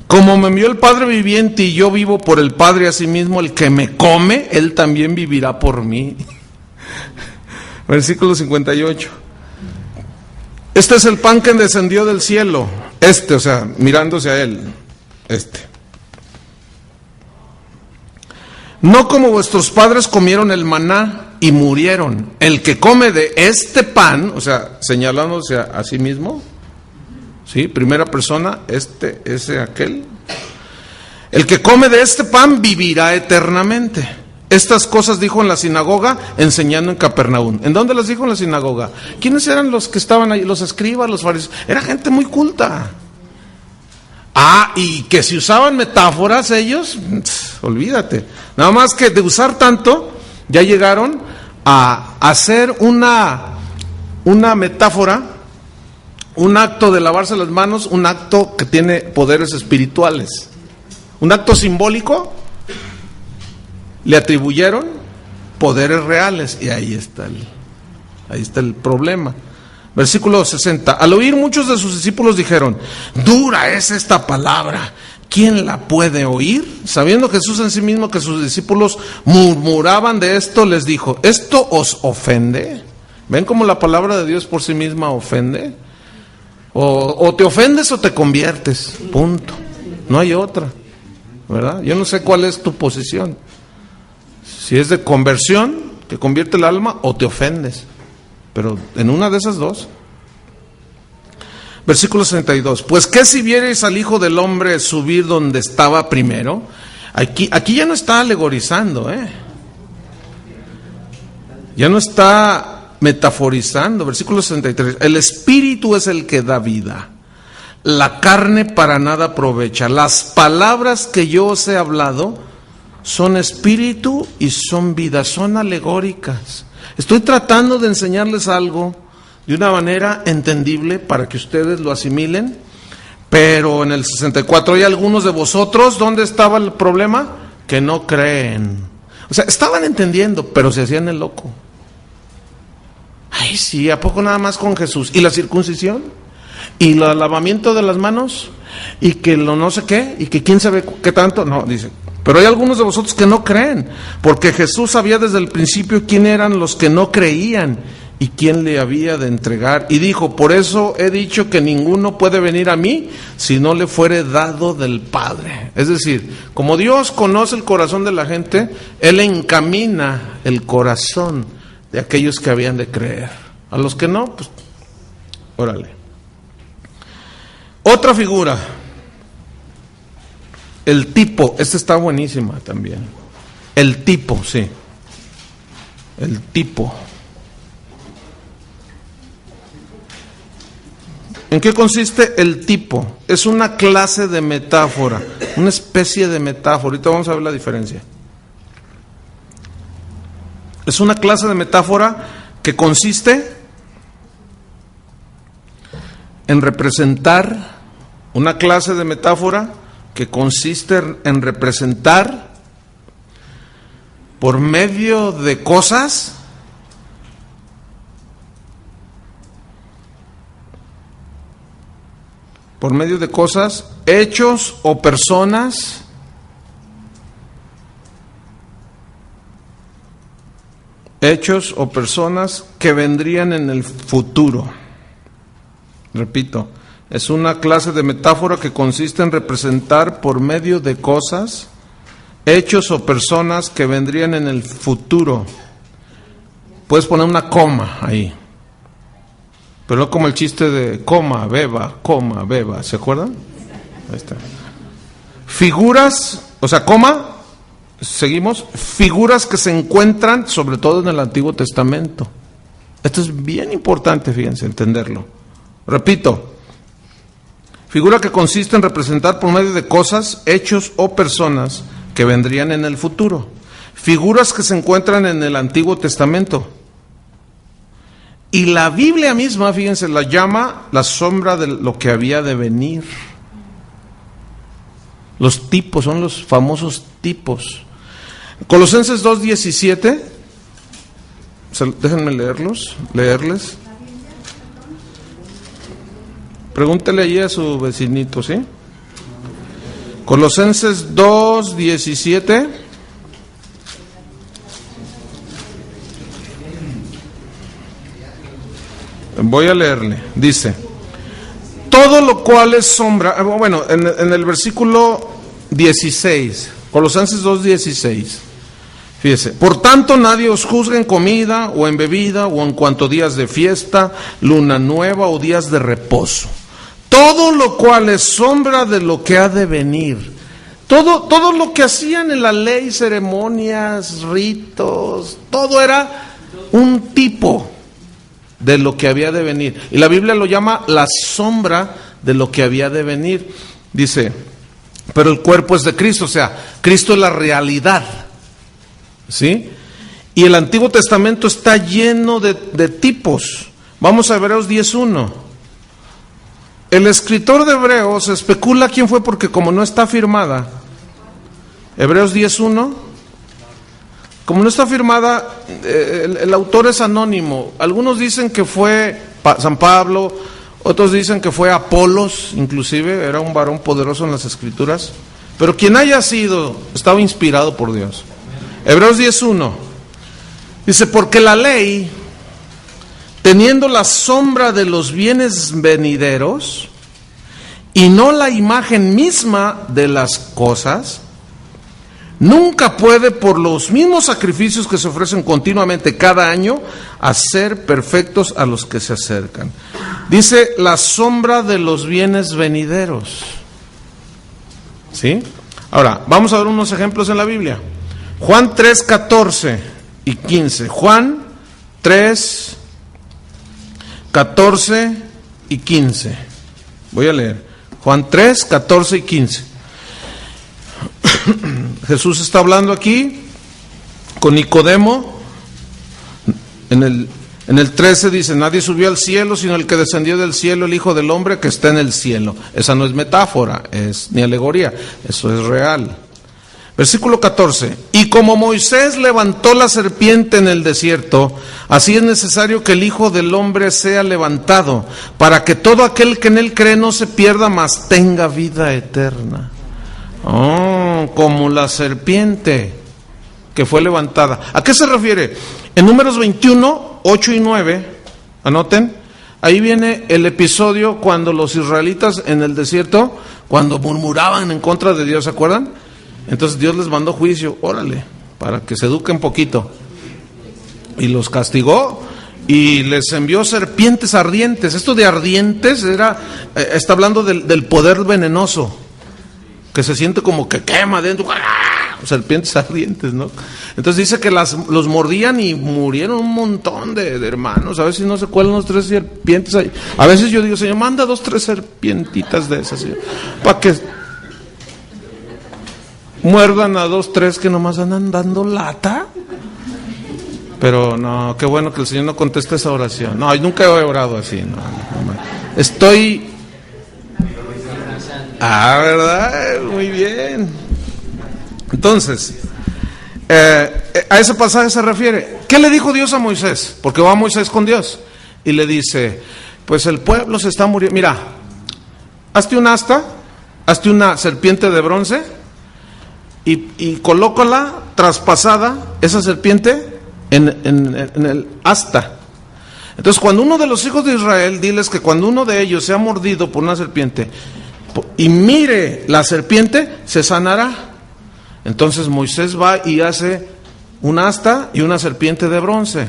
como me envió el Padre viviente y yo vivo por el Padre, asimismo el que me come, él también vivirá por mí. Versículo 58. Este es el pan que descendió del cielo. O sea, mirándose a él. No como vuestros padres comieron el maná y murieron. El que come de este pan, o sea, señalándose a sí mismo, ¿sí? Primera persona, ese, aquel. El que come de este pan vivirá eternamente. Estas cosas dijo en la sinagoga, enseñando en Capernaum. ¿En dónde las dijo en la sinagoga? ¿Quiénes eran los que estaban ahí? Los escribas, los fariseos. Era gente muy culta. Y que si usaban metáforas ellos, olvídate. Nada más que de usar tanto, ya llegaron a hacer una metáfora, un acto de lavarse las manos, un acto que tiene poderes espirituales. Un acto simbólico, le atribuyeron poderes reales, y ahí está el problema. Versículo 60. Al oír, muchos de sus discípulos dijeron, dura es esta palabra, ¿quién la puede oír? Sabiendo Jesús en sí mismo que sus discípulos murmuraban de esto, les dijo, ¿esto os ofende? ¿Ven cómo la palabra de Dios por sí misma ofende? O te ofendes o te conviertes, punto. No hay otra, ¿verdad? Yo no sé cuál es tu posición. Si es de conversión, que convierte el alma, o te ofendes. Pero en una de esas dos. Versículo 62. Pues ¿qué si vierais al Hijo del Hombre subir donde estaba primero? Aquí ya no está alegorizando, ya no está metaforizando. Versículo 63. El Espíritu es el que da vida, la carne para nada aprovecha. Las palabras que yo os he hablado son espíritu y son vida, son alegóricas. Estoy tratando de enseñarles algo de una manera entendible para que ustedes lo asimilen, pero en el 64 hay algunos de vosotros, ¿dónde estaba el problema? Que no creen. O sea, estaban entendiendo, pero se hacían el loco. Ay, sí, ¿a poco nada más con Jesús? ¿Y la circuncisión? ¿Y el lavamiento de las manos? ¿Y que lo no sé qué? ¿Y que quién sabe qué tanto? No, dice. Pero hay algunos de vosotros que no creen, porque Jesús sabía desde el principio quién eran los que no creían y quién le había de entregar. Y dijo, por eso he dicho que ninguno puede venir a mí si no le fuere dado del Padre. Es decir, como Dios conoce el corazón de la gente, Él encamina el corazón de aquellos que habían de creer. A los que no, pues, órale. Otra figura. El tipo, esta está buenísima también. El tipo, sí. El tipo. ¿En qué consiste el tipo? Es una clase de metáfora, una especie de metáfora. Ahorita vamos a ver la diferencia. Es una clase de metáfora que consiste en representar, una clase de metáfora que consiste en representar por medio de cosas hechos o personas que vendrían en el futuro. Repito, es una clase de metáfora que consiste en representar por medio de cosas, hechos o personas que vendrían en el futuro. Puedes poner una coma ahí, pero no como el chiste de coma, beba, ¿se acuerdan? Ahí está. Figuras, o sea, coma, seguimos, figuras que se encuentran sobre todo en el Antiguo Testamento. Esto es bien importante, fíjense, entenderlo. Repito, figura que consiste en representar por medio de cosas, hechos o personas que vendrían en el futuro. Figuras que se encuentran en el Antiguo Testamento. Y la Biblia misma, fíjense, la llama la sombra de lo que había de venir. Los tipos, son los famosos tipos. Colosenses 2:17, déjenme leerles. Pregúntele allí a su vecinito, ¿sí? Colosenses 2:17. Voy a leerle. Dice: todo lo cual es sombra. Bueno, en el versículo 16, Colosenses 2:16. Fíjese: por tanto nadie os juzgue en comida o en bebida o en cuanto días de fiesta, luna nueva o días de reposo. Todo lo cual es sombra de lo que ha de venir. Todo lo que hacían en la ley, ceremonias, ritos, todo era un tipo de lo que había de venir. Y la Biblia lo llama la sombra de lo que había de venir. Dice, pero el cuerpo es de Cristo, o sea, Cristo es la realidad. ¿Sí? Y el Antiguo Testamento está lleno de tipos. Vamos a Hebreos 10:1. El escritor de Hebreos especula quién fue porque como no está firmada, Hebreos 10:1, como no está firmada, el autor es anónimo. Algunos dicen que fue San Pablo, otros dicen que fue Apolos, inclusive, era un varón poderoso en las Escrituras. Pero quien haya sido, estaba inspirado por Dios. Hebreos 10:1 dice, porque la ley, teniendo la sombra de los bienes venideros y no la imagen misma de las cosas, nunca puede por los mismos sacrificios que se ofrecen continuamente cada año hacer perfectos a los que se acercan. Dice la sombra de los bienes venideros. ¿Sí? Ahora, vamos a ver unos ejemplos en la Biblia. Juan 3:14 y 15. Juan 3:14 y 15. Voy a leer. Juan 3:14 y 15. Jesús está hablando aquí con Nicodemo. En el 13 dice, nadie subió al cielo sino el que descendió del cielo, el Hijo del Hombre que está en el cielo. Esa no es metáfora, ni alegoría, eso es real. Versículo 14. Y como Moisés levantó la serpiente en el desierto, así es necesario que el Hijo del Hombre sea levantado, para que todo aquel que en él cree no se pierda, mas tenga vida eterna. Oh, como la serpiente que fue levantada. ¿A qué se refiere? En Números 21, 8 y 9, anoten, ahí viene el episodio cuando los israelitas en el desierto, cuando murmuraban en contra de Dios, ¿se acuerdan? Entonces Dios les mandó juicio, órale, para que se eduquen poquito. Y los castigó y les envió serpientes ardientes. Esto de ardientes está hablando del poder venenoso, que se siente como que quema dentro. Serpientes ardientes, ¿no? Entonces dice que los mordían y murieron un montón de hermanos. A veces no se cuelan los 3 serpientes ahí. A veces yo digo, Señor, manda 2, 3 serpientitas de esas, Señor, para que muerdan a 2, 3 que nomás andan dando lata. Pero no, qué bueno que el Señor no conteste esa oración. No, yo nunca he orado así. No. Estoy... ¿verdad? Muy bien. Entonces, a ese pasaje se refiere. ¿Qué le dijo Dios a Moisés? Porque va Moisés con Dios y le dice, pues el pueblo se está muriendo. Mira, hazte un asta, hazte una serpiente de bronce y colócala traspasada, esa serpiente, en el asta. Entonces, cuando uno de los hijos de Israel, diles que cuando uno de ellos sea mordido por una serpiente y mire la serpiente, se sanará. Entonces Moisés va y hace un asta y una serpiente de bronce.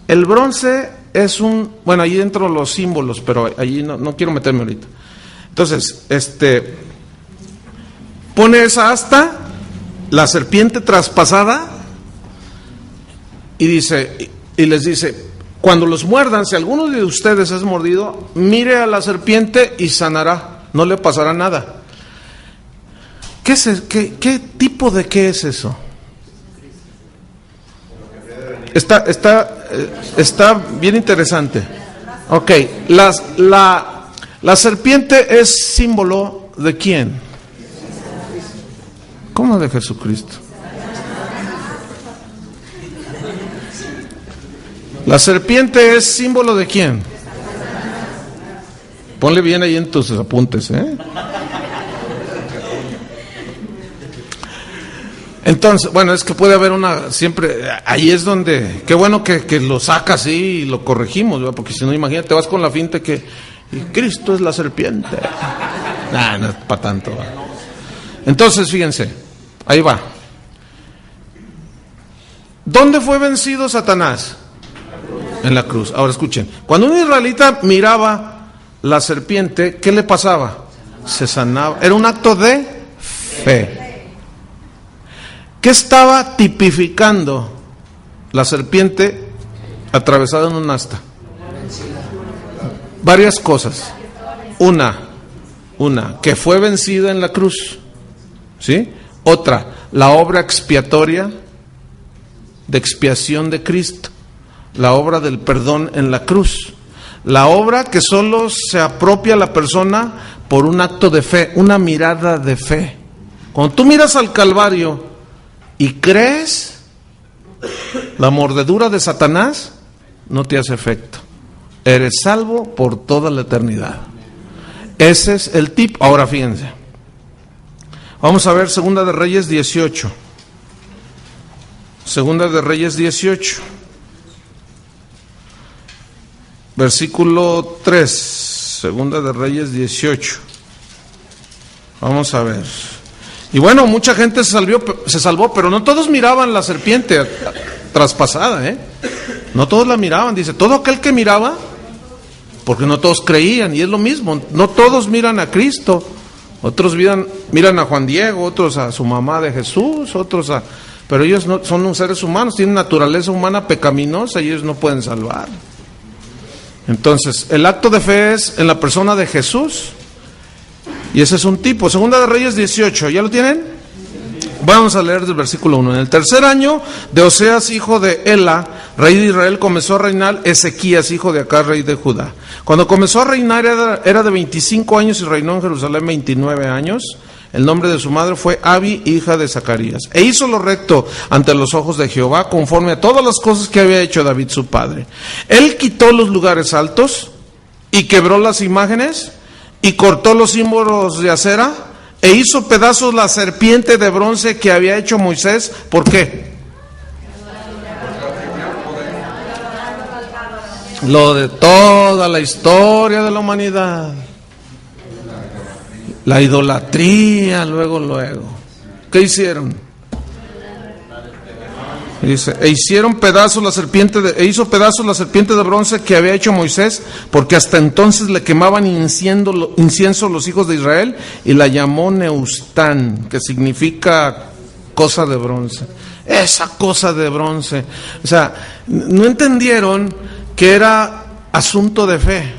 El bronce es bueno, ahí entro los símbolos, pero allí no quiero meterme ahorita. Entonces, pone esa asta, la serpiente traspasada, y les dice, cuando los muerdan, si alguno de ustedes es mordido, mire a la serpiente y sanará, no le pasará nada. ¿Qué tipo de qué es eso? Está bien interesante. Ok, la serpiente es símbolo ¿de quién? ¿Cómo de Jesucristo? La serpiente es símbolo ¿de quién? Ponle bien ahí en tus apuntes, Entonces, bueno, es que puede haber siempre, ahí es donde, qué bueno que lo sacas así y lo corregimos, ¿verdad? Porque si no, imagínate, vas con la finta que y Cristo es la serpiente. No es para tanto, ¿verdad? Entonces, fíjense, ahí va. ¿Dónde fue vencido Satanás? En la cruz. Ahora escuchen, cuando un israelita miraba la serpiente, ¿qué le pasaba? Se sanaba, era un acto de fe. ¿Qué estaba tipificando la serpiente atravesada en un asta? Varias cosas. Una, que fue vencida en la cruz, ¿sí? Otra, la obra expiatoria de expiación de Cristo, la obra del perdón en la cruz, la obra que solo se apropia la persona por un acto de fe, una mirada de fe. Cuando tú miras al Calvario y crees, la mordedura de Satanás no te hace efecto. Eres salvo por toda la eternidad. Ese es el tipo. Ahora fíjense. Vamos a ver Segunda de Reyes 18. Segunda de Reyes 18. Versículo 3. Segunda de Reyes 18. Vamos a ver. Y bueno, mucha gente se salvó, pero no todos miraban la serpiente traspasada, No todos la miraban, dice, todo aquel que miraba, porque no todos creían, y es lo mismo, no todos miran a Cristo, otros miran a Juan Diego, otros a su mamá de Jesús, pero ellos no son seres humanos, tienen naturaleza humana pecaminosa y ellos no pueden salvar. Entonces, el acto de fe es en la persona de Jesús. Y ese es un tipo. Segunda de Reyes 18, ¿ya lo tienen? Vamos a leer del versículo 1. En el tercer año de Oseas, hijo de Ela, rey de Israel, comenzó a reinar Ezequías, hijo de Acaz, rey de Judá. Cuando comenzó a reinar era de 25 años y reinó en Jerusalén 29 años. El nombre de su madre fue Abi, hija de Zacarías. E hizo lo recto ante los ojos de Jehová, conforme a todas las cosas que había hecho David su padre. Él quitó los lugares altos y quebró las imágenes y cortó los símbolos de acera e hizo pedazos la serpiente de bronce que había hecho Moisés. ¿Por qué? Lo de toda la historia de la humanidad. La idolatría, luego. ¿Qué hicieron? Dice, hizo pedazos la serpiente de bronce que había hecho Moisés, porque hasta entonces le quemaban incienso los hijos de Israel, y la llamó Neustán, que significa cosa de bronce. Esa cosa de bronce. O sea, no entendieron que era asunto de fe.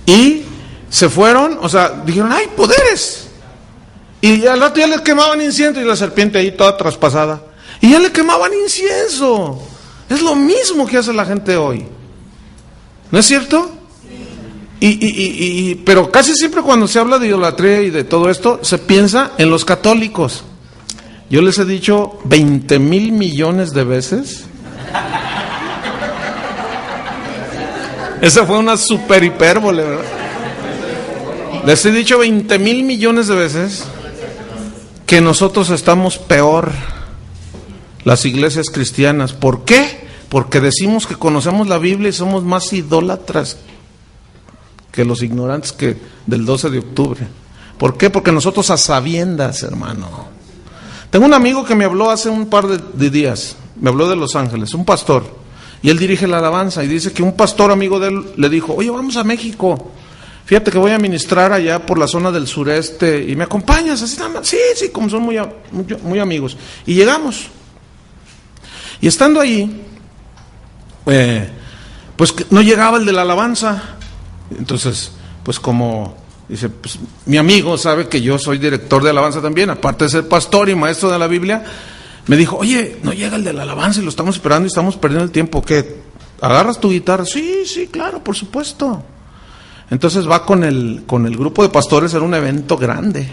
Y se fueron, o sea, dijeron, ¡ay, poderes! Y al rato ya les quemaban incienso y la serpiente ahí toda traspasada. Y ya le quemaban incienso. Es lo mismo que hace la gente hoy. ¿No es cierto? Pero casi siempre cuando se habla de idolatría y de todo esto, se piensa en los católicos. Yo les he dicho 20,000 millones de veces. Esa fue una super hipérbole, ¿verdad? Les he dicho 20,000 millones de veces que nosotros estamos peor, las iglesias cristianas. ¿Por qué? Porque decimos que conocemos la Biblia y somos más idólatras que los ignorantes que del 12 de octubre. ¿Por qué? Porque nosotros a sabiendas, hermano. Tengo un amigo que me habló hace un par de días, me habló de Los Ángeles, un pastor, y él dirige la alabanza, y dice que un pastor amigo de él le dijo, oye, vamos a México. Fíjate que voy a ministrar allá por la zona del sureste y me acompañas, así nada más. Sí, como son muy amigos. Y llegamos. Y estando allí, pues no llegaba el de la alabanza. Entonces, pues como dice, pues mi amigo sabe que yo soy director de alabanza también, aparte de ser pastor y maestro de la Biblia, me dijo, oye, no llega el de la alabanza y lo estamos esperando y estamos perdiendo el tiempo. ¿Qué? ¿Agarras tu guitarra? Sí, claro, por supuesto. Entonces va con el grupo de pastores, era un evento grande,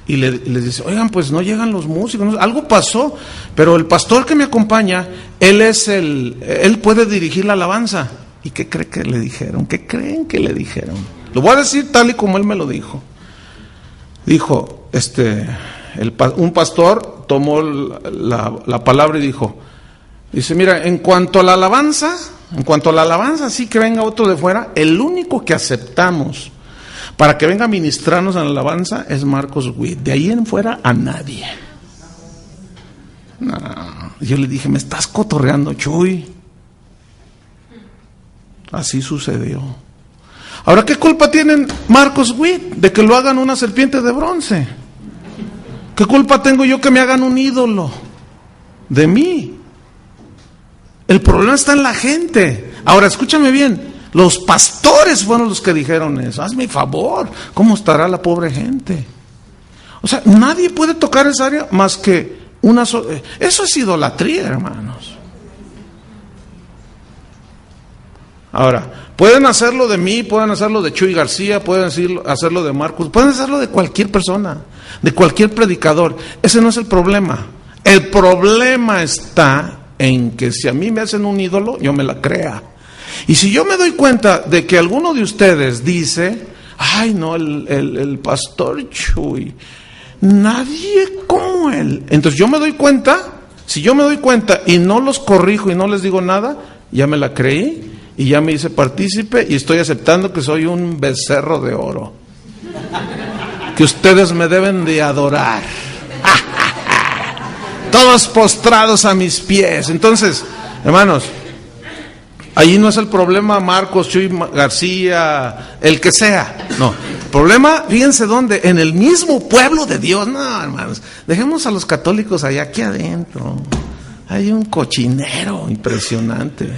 y les dice, oigan, pues no llegan los músicos, algo pasó, pero el pastor que me acompaña, él puede dirigir la alabanza. ¿Y qué creen que le dijeron? ¿Qué creen que le dijeron? Lo voy a decir tal y como él me lo dijo. Dijo, un pastor tomó la palabra y dice, mira, en cuanto a la alabanza, sí que venga otro de fuera, el único que aceptamos para que venga a ministrarnos en la alabanza es Marcos Witt. De ahí en fuera a nadie. No. Yo le dije, me estás cotorreando, Chuy. Así sucedió. Ahora, ¿qué culpa tienen Marcos Witt de que lo hagan una serpiente de bronce? ¿Qué culpa tengo yo que me hagan un ídolo de mí? El problema está en la gente. Ahora, escúchame bien, los pastores fueron los que dijeron eso. Hazme favor, ¿cómo estará la pobre gente? O sea, nadie puede tocar esa área más que una sola. Eso es idolatría, hermanos. Ahora, pueden hacerlo de mí, pueden hacerlo de Chuy García, pueden hacerlo de Marcos, pueden hacerlo de cualquier persona, de cualquier predicador. Ese no es el problema. El problema está en que si a mí me hacen un ídolo, yo me la crea. Y si yo me doy cuenta de que alguno de ustedes dice, ay no, el pastor Chuy, nadie como él. Entonces yo me doy cuenta, si yo me doy cuenta y no los corrijo y no les digo nada, ya me la creí y ya me hice partícipe y estoy aceptando que soy un becerro de oro, que ustedes me deben de adorar. Todos postrados a mis pies. Entonces, hermanos, allí no es el problema Marcos, Chuy García, el que sea. No, el problema, fíjense dónde, en el mismo pueblo de Dios. No, hermanos, dejemos a los católicos allá, aquí adentro. Hay un cochinero impresionante.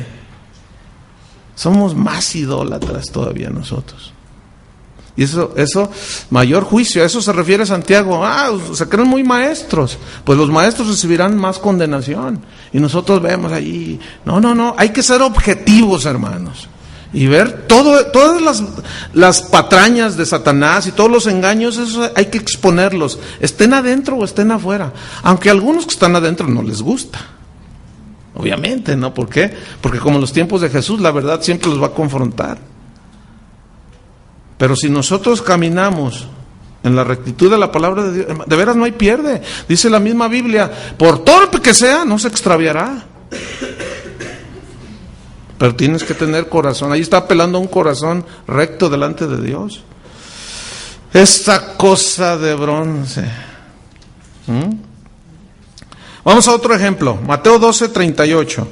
Somos más idólatras todavía nosotros. Y eso, mayor juicio, a eso se refiere Santiago. Se creen muy maestros. Pues los maestros recibirán más condenación. Y nosotros vemos allí. No, hay que ser objetivos, hermanos. y ver todas las patrañas de Satanás y todos los engaños. Eso hay que exponerlos, estén adentro o estén afuera, aunque a algunos que están adentro no les gusta, obviamente, ¿no? ¿Por qué? Porque como en los tiempos de Jesús, la verdad siempre los va a confrontar. Pero si nosotros caminamos en la rectitud de la palabra de Dios, de veras no hay pierde. Dice la misma Biblia, por torpe que sea, no se extraviará. Pero tienes que tener corazón. Ahí está apelando a un corazón recto delante de Dios. Esta cosa de bronce. Vamos a otro ejemplo. Mateo 12:38.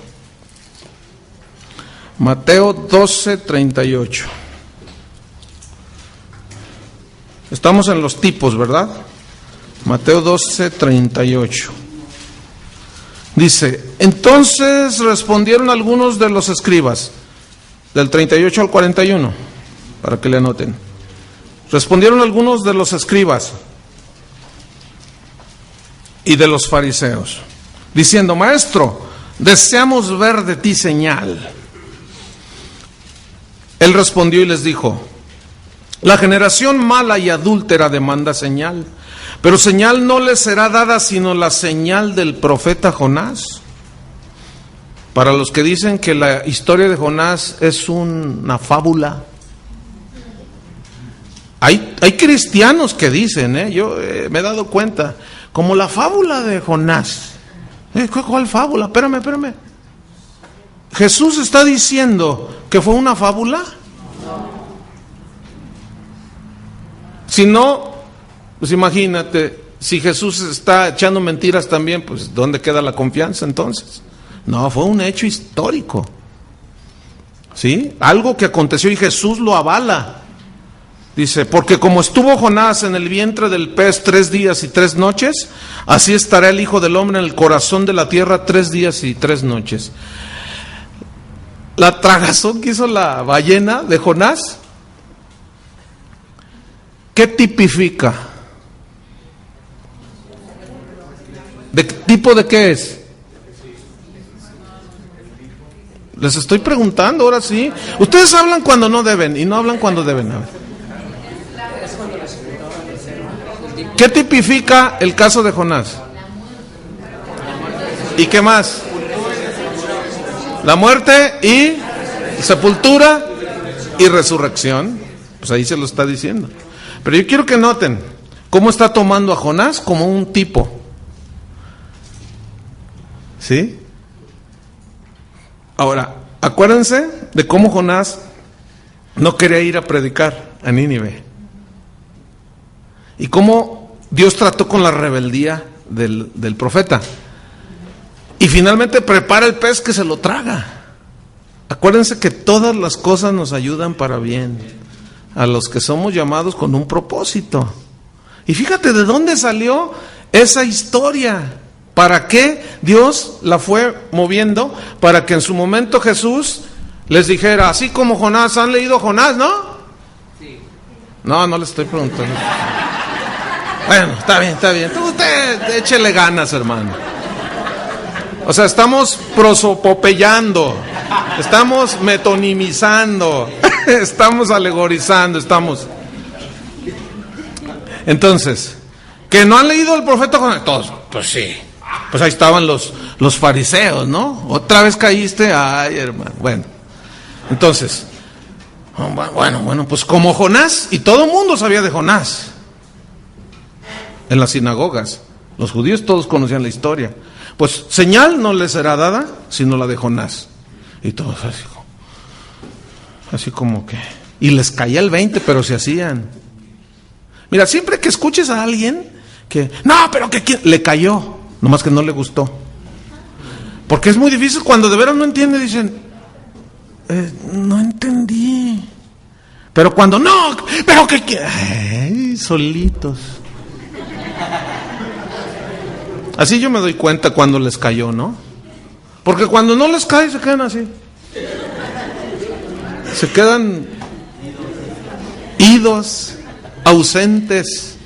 Mateo 12:38. Estamos en los tipos, ¿verdad? Mateo 12:38. Dice, entonces respondieron algunos de los escribas, del 38 al 41, para que le anoten. Respondieron algunos de los escribas y de los fariseos, diciendo, maestro, deseamos ver de ti señal. Él respondió y les dijo, la generación mala y adúltera demanda señal, pero señal no les será dada sino la señal del profeta Jonás. Para los que dicen que la historia de Jonás es una fábula, hay cristianos que dicen, yo me he dado cuenta, como la fábula de Jonás. ¿Cuál fábula? Espérame. ¿Jesús está diciendo que fue una fábula? Si no, pues imagínate, si Jesús está echando mentiras también, pues ¿dónde queda la confianza entonces? No, fue un hecho histórico, ¿sí? Algo que aconteció y Jesús lo avala. Dice, porque como estuvo Jonás en el vientre del pez 3 días y 3 noches, así estará el Hijo del Hombre en el corazón de la tierra 3 días y 3 noches. La tragazón que hizo la ballena de Jonás, ¿qué tipifica? ¿De qué tipo de qué es? Les estoy preguntando ahora sí. Ustedes hablan cuando no deben y no hablan cuando deben. A ver. ¿Qué tipifica el caso de Jonás? ¿Y qué más? La muerte y sepultura y resurrección. Pues ahí se lo está diciendo. Pero yo quiero que noten cómo está tomando a Jonás como un tipo. ¿Sí? Ahora, acuérdense de cómo Jonás no quería ir a predicar a Nínive. Y cómo Dios trató con la rebeldía del profeta. Y finalmente prepara el pez que se lo traga. Acuérdense que todas las cosas nos ayudan para bien a los que somos llamados con un propósito. Y fíjate de dónde salió esa historia. ¿Para qué Dios la fue moviendo? Para que en su momento Jesús les dijera, así como Jonás, ¿han leído Jonás, no? Sí. No les estoy preguntando. Bueno, está bien. Usted échele ganas, hermano. O sea, estamos prosopopeyando, estamos metonimizando, estamos alegorizando, Entonces, ¿que no han leído el profeta Jonás? Todos, pues sí. Pues ahí estaban los fariseos, ¿no? Otra vez caíste, ay, hermano. Bueno, entonces, bueno, pues como Jonás, y todo el mundo sabía de Jonás. En las sinagogas, los judíos todos conocían la historia. Pues señal no les será dada, sino la de Jonás. Y todos así como que... Y les caía el 20, pero se hacían. Mira, siempre que escuches a alguien que... No, pero que le cayó, nomás que no le gustó. Porque es muy difícil cuando de veras no entiende, dicen... no entendí. Pero cuando no, pero que... Ay, solitos. Así yo me doy cuenta cuando les cayó, ¿no? Porque cuando no les cae se quedan así. Se quedan idos, ausentes,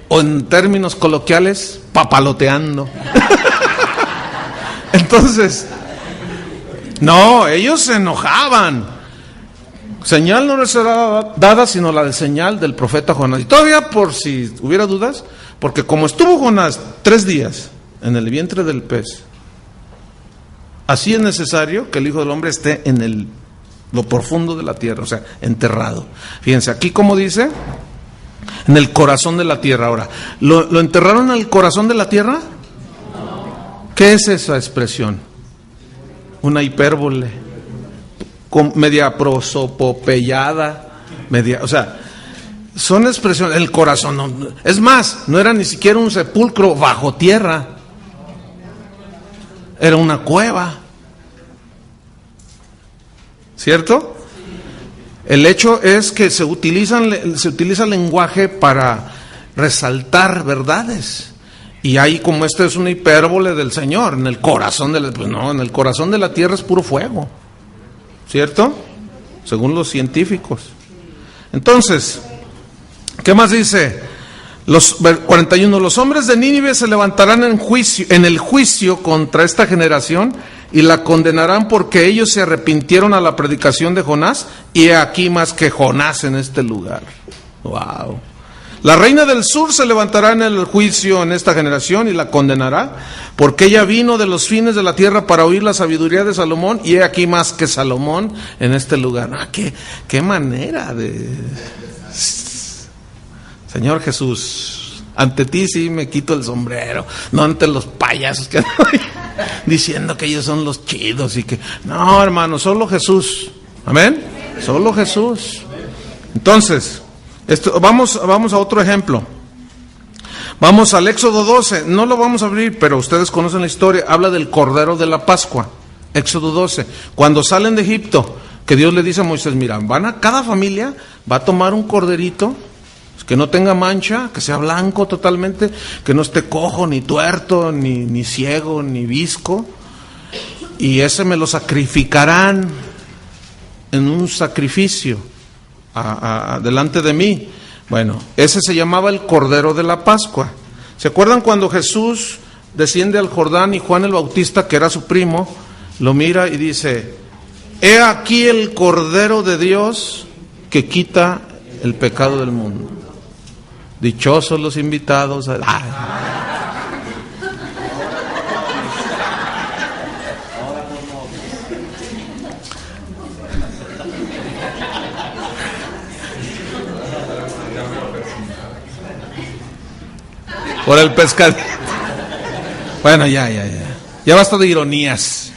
o en términos coloquiales, papaloteando. Entonces, no, ellos se enojaban. Señal no les será dada sino la de señal del profeta Jonás. Y todavía, por si hubiera dudas, porque como estuvo Jonás 3 días en el vientre del pez, así es necesario que el Hijo del Hombre esté en lo profundo de la tierra, o sea, enterrado. Fíjense, aquí como dice, en el corazón de la tierra. Ahora, ¿lo enterraron en el corazón de la tierra? ¿Qué es esa expresión? Una hipérbole, media prosopopeyada, o sea, son expresiones, el corazón, no, es más, no era ni siquiera un sepulcro bajo tierra, era una cueva, ¿cierto? El hecho es que se utiliza el lenguaje para resaltar verdades. Y ahí, como esto es una hipérbole del Señor, en el corazón pues no, en el corazón de la tierra es puro fuego, ¿cierto? Según los científicos. Entonces, ¿qué más dice? 41, los hombres de Nínive se levantarán en el juicio contra esta generación y la condenarán porque ellos se arrepintieron a la predicación de Jonás, y he aquí más que Jonás en este lugar. Wow. La reina del sur se levantará en el juicio en esta generación y la condenará, porque ella vino de los fines de la tierra para oír la sabiduría de Salomón, y he aquí más que Salomón en este lugar. Qué manera de... Señor Jesús, ante ti sí me quito el sombrero, no ante los payasos que andan diciendo que ellos son los chidos y que... No, hermano, solo Jesús. Amén. Solo Jesús. Entonces... vamos a otro ejemplo. Vamos al Éxodo 12. No lo vamos a abrir, pero ustedes conocen la historia. Habla del Cordero de la Pascua. Éxodo 12. Cuando salen de Egipto, que Dios le dice a Moisés, mira, cada familia va a tomar un corderito que no tenga mancha, que sea blanco totalmente, que no esté cojo, ni tuerto, ni ciego, ni visco, y ese me lo sacrificarán en un sacrificio delante de mí. Bueno, ese se llamaba el Cordero de la Pascua. ¿Se acuerdan cuando Jesús desciende al Jordán y Juan el Bautista, que era su primo, lo mira y dice, he aquí el Cordero de Dios que quita el pecado del mundo? Dichosos los invitados. Por el pescadito. Bueno, ya basta de ironías.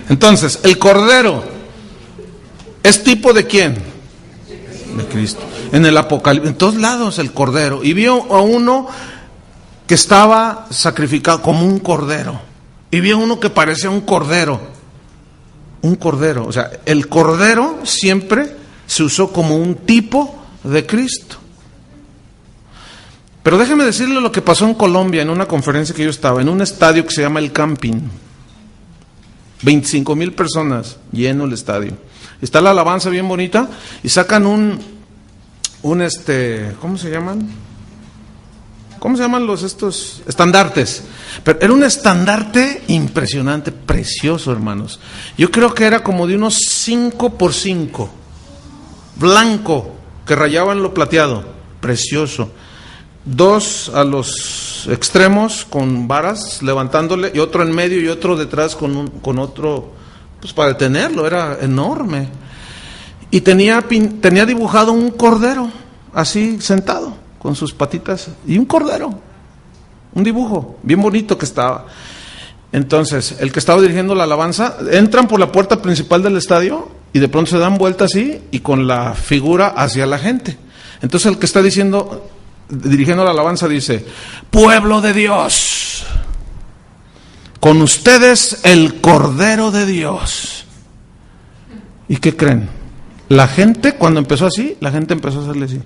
Entonces, el Cordero es tipo de quién? De Cristo. En el Apocalipsis, en todos lados el Cordero. Y vio a uno que estaba sacrificado como un cordero. Y vio a uno que parecía un cordero. Un cordero. O sea, el Cordero siempre se usó como un tipo de Cristo. Pero déjeme decirle lo que pasó en Colombia en una conferencia que yo estaba, en un estadio que se llama El Camping. 25,000 personas, lleno el estadio. Está la alabanza bien bonita y sacan ¿cómo se llaman? ¿Cómo se llaman estos estandartes? Pero era un estandarte impresionante, precioso, hermanos. Yo creo que era como de unos 5x5, blanco, que rayaban lo plateado, precioso. 2 a los extremos con varas levantándole, y otro en medio y otro detrás con otro, pues para detenerlo, era enorme. Y tenía dibujado un cordero, así sentado, con sus patitas, y un cordero, un dibujo bien bonito que estaba. Entonces, el que estaba dirigiendo la alabanza, entran por la puerta principal del estadio y de pronto se dan vuelta así y con la figura hacia la gente. Entonces el que está dirigiendo la alabanza dice, pueblo de Dios, con ustedes el Cordero de Dios. ¿Y qué creen? La gente, cuando empezó así, la gente empezó a hacerle así.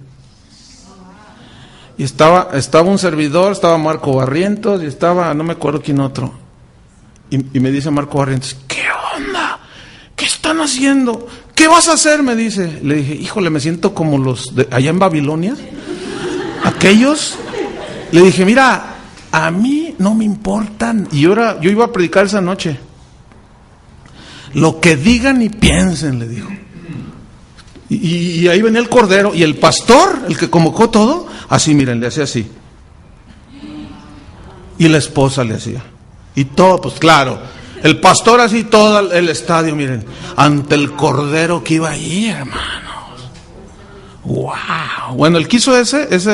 Y estaba un servidor, estaba Marco Barrientos y estaba, no me acuerdo quién otro. Y me dice Marco Barrientos, ¿qué onda? ¿Qué están haciendo? ¿Qué vas a hacer? Me dice. Le dije, híjole, me siento como los de allá en Babilonia. Aquellos, le dije, mira, a mí no me importan. Y yo iba a predicar esa noche. Lo que digan y piensen, le dijo. Y ahí venía el cordero, y el pastor, el que convocó todo, así, miren, le hacía así. Y la esposa le hacía. Y todo, pues claro, el pastor así, todo el estadio, miren, ante el cordero que iba ahí, hermanos. ¡Wow! Bueno, el que hizo ese es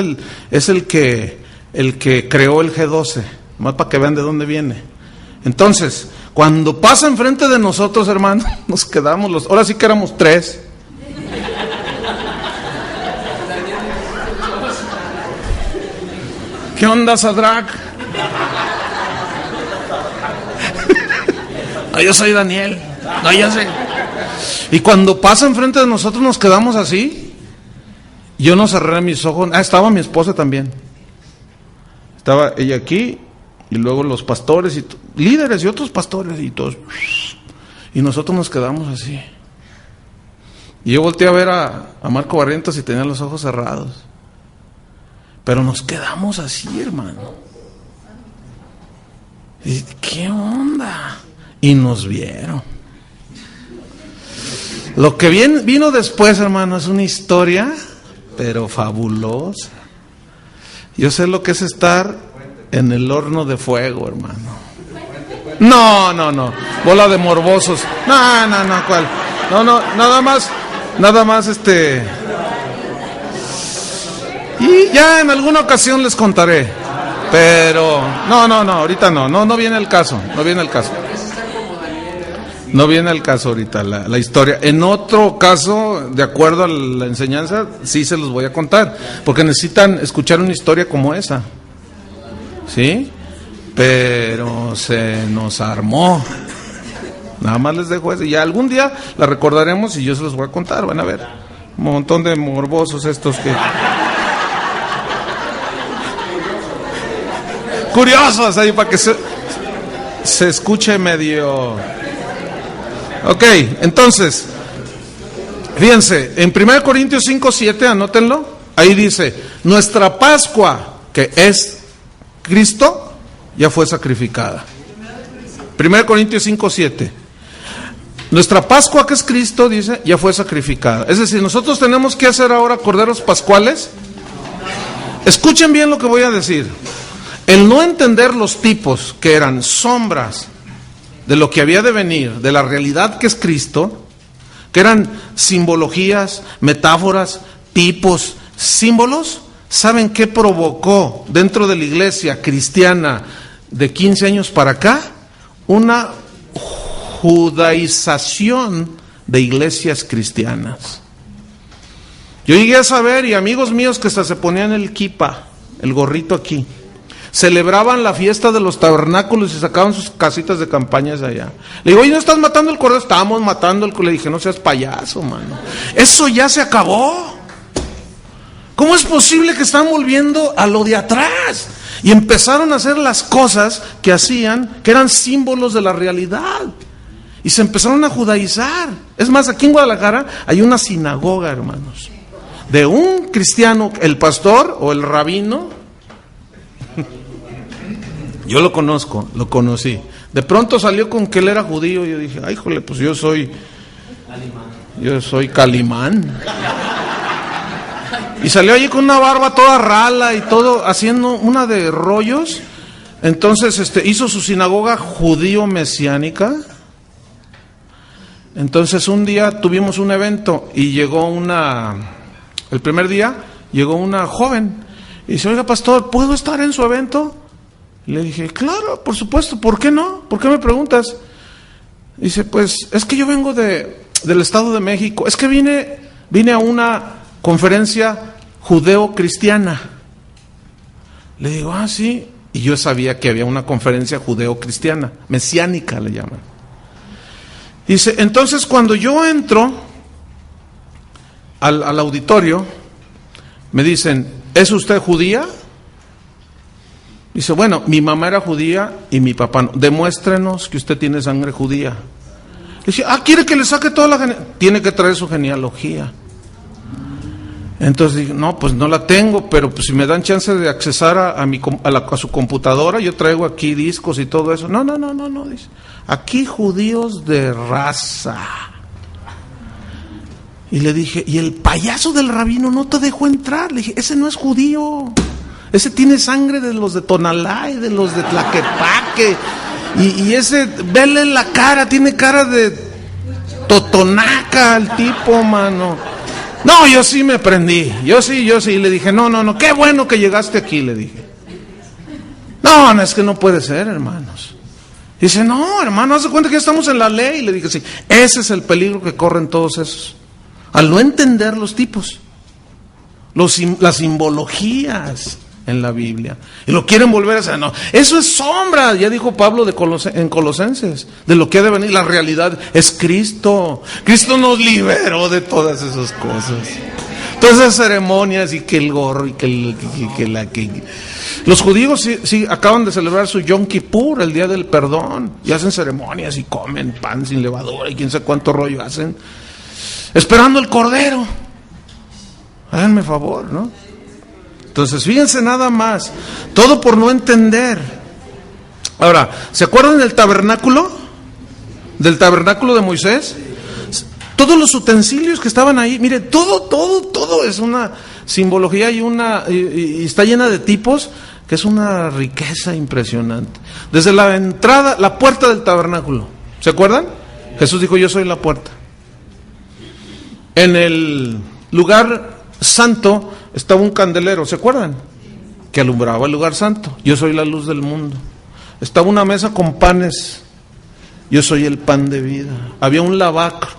el que creó el G12, más para que vean de dónde viene. Entonces, cuando pasa enfrente de nosotros, hermanos, nos quedamos ahora sí que éramos 3. ¿Qué onda, Sadrach? No, yo soy Daniel. No, ya sé. Y cuando pasa enfrente de nosotros nos quedamos así. Yo no cerré mis ojos. Estaba mi esposa también. Estaba ella aquí y luego los pastores y líderes y otros pastores y todos. Y nosotros nos quedamos así. Y yo volteé a ver a Marco Barrientos y tenía los ojos cerrados. Pero nos quedamos así, hermano. ¿Y qué onda? Y nos vieron. Lo que vino después, hermano, es una historia, pero fabulosa. Yo sé lo que es estar en el horno de fuego, hermano. No. Bola de morbosos. No, ¿cuál? No, nada más. Y ya en alguna ocasión les contaré. Pero, no, ahorita no viene el caso. No viene el caso ahorita, la historia. En otro caso, de acuerdo a la enseñanza, sí se los voy a contar. Porque necesitan escuchar una historia como esa. ¿Sí? Pero se nos armó. Nada más les dejo eso. Y algún día la recordaremos y yo se los voy a contar. Van a ver. Un montón de morbosos estos que... curiosos ahí para que se escuche medio. Ok, entonces, fíjense, en 1 Corintios 5:7, anótenlo, ahí dice, nuestra Pascua, que es Cristo, ya fue sacrificada. 1 Corintios 5:7. Nuestra Pascua, que es Cristo, dice, ya fue sacrificada. Es decir, nosotros tenemos que hacer ahora corderos pascuales. Escuchen bien lo que voy a decir. El no entender los tipos que eran sombras de lo que había de venir, de la realidad que es Cristo, que eran simbologías, metáforas, tipos, símbolos, ¿saben qué provocó dentro de la iglesia cristiana de 15 años para acá? Una judaización de iglesias cristianas. Yo llegué a saber, y amigos míos que hasta se ponían el kipa, el gorrito aquí, celebraban la fiesta de los tabernáculos y sacaban sus casitas de campañas allá. Le digo, oye, ¿no estás matando el cordero? Estábamos matando el cordero. Le dije, no seas payaso, mano. Eso ya se acabó. ¿Cómo es posible que están volviendo a lo de atrás? Y empezaron a hacer las cosas que hacían, que eran símbolos de la realidad. Y se empezaron a judaizar. Es más, aquí en Guadalajara hay una sinagoga, hermanos, de un cristiano, el pastor o el rabino. Yo lo conozco, lo conocí. De pronto salió con que él era judío y yo dije, ay, jole, pues yo soy Calimán. Y salió allí con una barba toda rala y todo, haciendo una de rollos. Entonces hizo su sinagoga judío mesiánica. Entonces un día tuvimos un evento y llegó el primer día llegó una joven y dice, oiga, pastor, ¿puedo estar en su evento? Le dije, claro, por supuesto, ¿por qué no? ¿Por qué me preguntas? Dice, pues es que yo vengo del Estado de México, es que vine a una conferencia judeo-cristiana. Le digo, sí, y yo sabía que había una conferencia judeo-cristiana, mesiánica le llaman. Dice, entonces cuando yo entro al auditorio, me dicen, ¿es usted judía? Dice, bueno, mi mamá era judía y mi papá no. Demuéstrenos que usted tiene sangre judía. Dice, ¿quiere que le saque toda la genealogía? Tiene que traer su genealogía. Entonces dije, no, pues no la tengo, pero pues si me dan chance de accesar a su computadora, yo traigo aquí discos y todo eso. No, dice, aquí judíos de raza. Y le dije, y el payaso del rabino no te dejó entrar. Le dije, ese no es judío. Ese tiene sangre de los de Tonalá y de los de Tlaquepaque. Y ese, vele la cara, tiene cara de Totonaca el tipo, mano. No, yo sí me prendí. Yo sí. Y le dije, no, qué bueno que llegaste aquí, le dije. No, es que no puede ser, hermanos. Dice, no, hermano, haz de cuenta que ya estamos en la ley. Y le dije, sí, ese es el peligro que corren todos esos. Al no entender los tipos, las simbologías en la Biblia. Y lo quieren volver a hacer. No, eso es sombra, ya dijo Pablo en Colosenses, de lo que ha de venir. La realidad es Cristo. Cristo nos liberó de todas esas cosas. Todas esas ceremonias y que el gorro y que los judíos sí acaban de celebrar su Yom Kippur, el día del perdón, y hacen ceremonias y comen pan sin levadura y quién sabe cuánto rollo hacen, esperando el cordero. Háganme favor, ¿no? Entonces, fíjense nada más, todo por no entender. Ahora, ¿se acuerdan del tabernáculo? Del tabernáculo de Moisés. Todos los utensilios que estaban ahí, mire, todo es una simbología y está llena de tipos, que es una riqueza impresionante. Desde la entrada, la puerta del tabernáculo, ¿se acuerdan? Jesús dijo, yo soy la puerta. En el lugar santo estaba un candelero, ¿se acuerdan? Que alumbraba el lugar santo. Yo soy la luz del mundo. Estaba una mesa con panes. Yo soy el pan de vida. Había un lavacro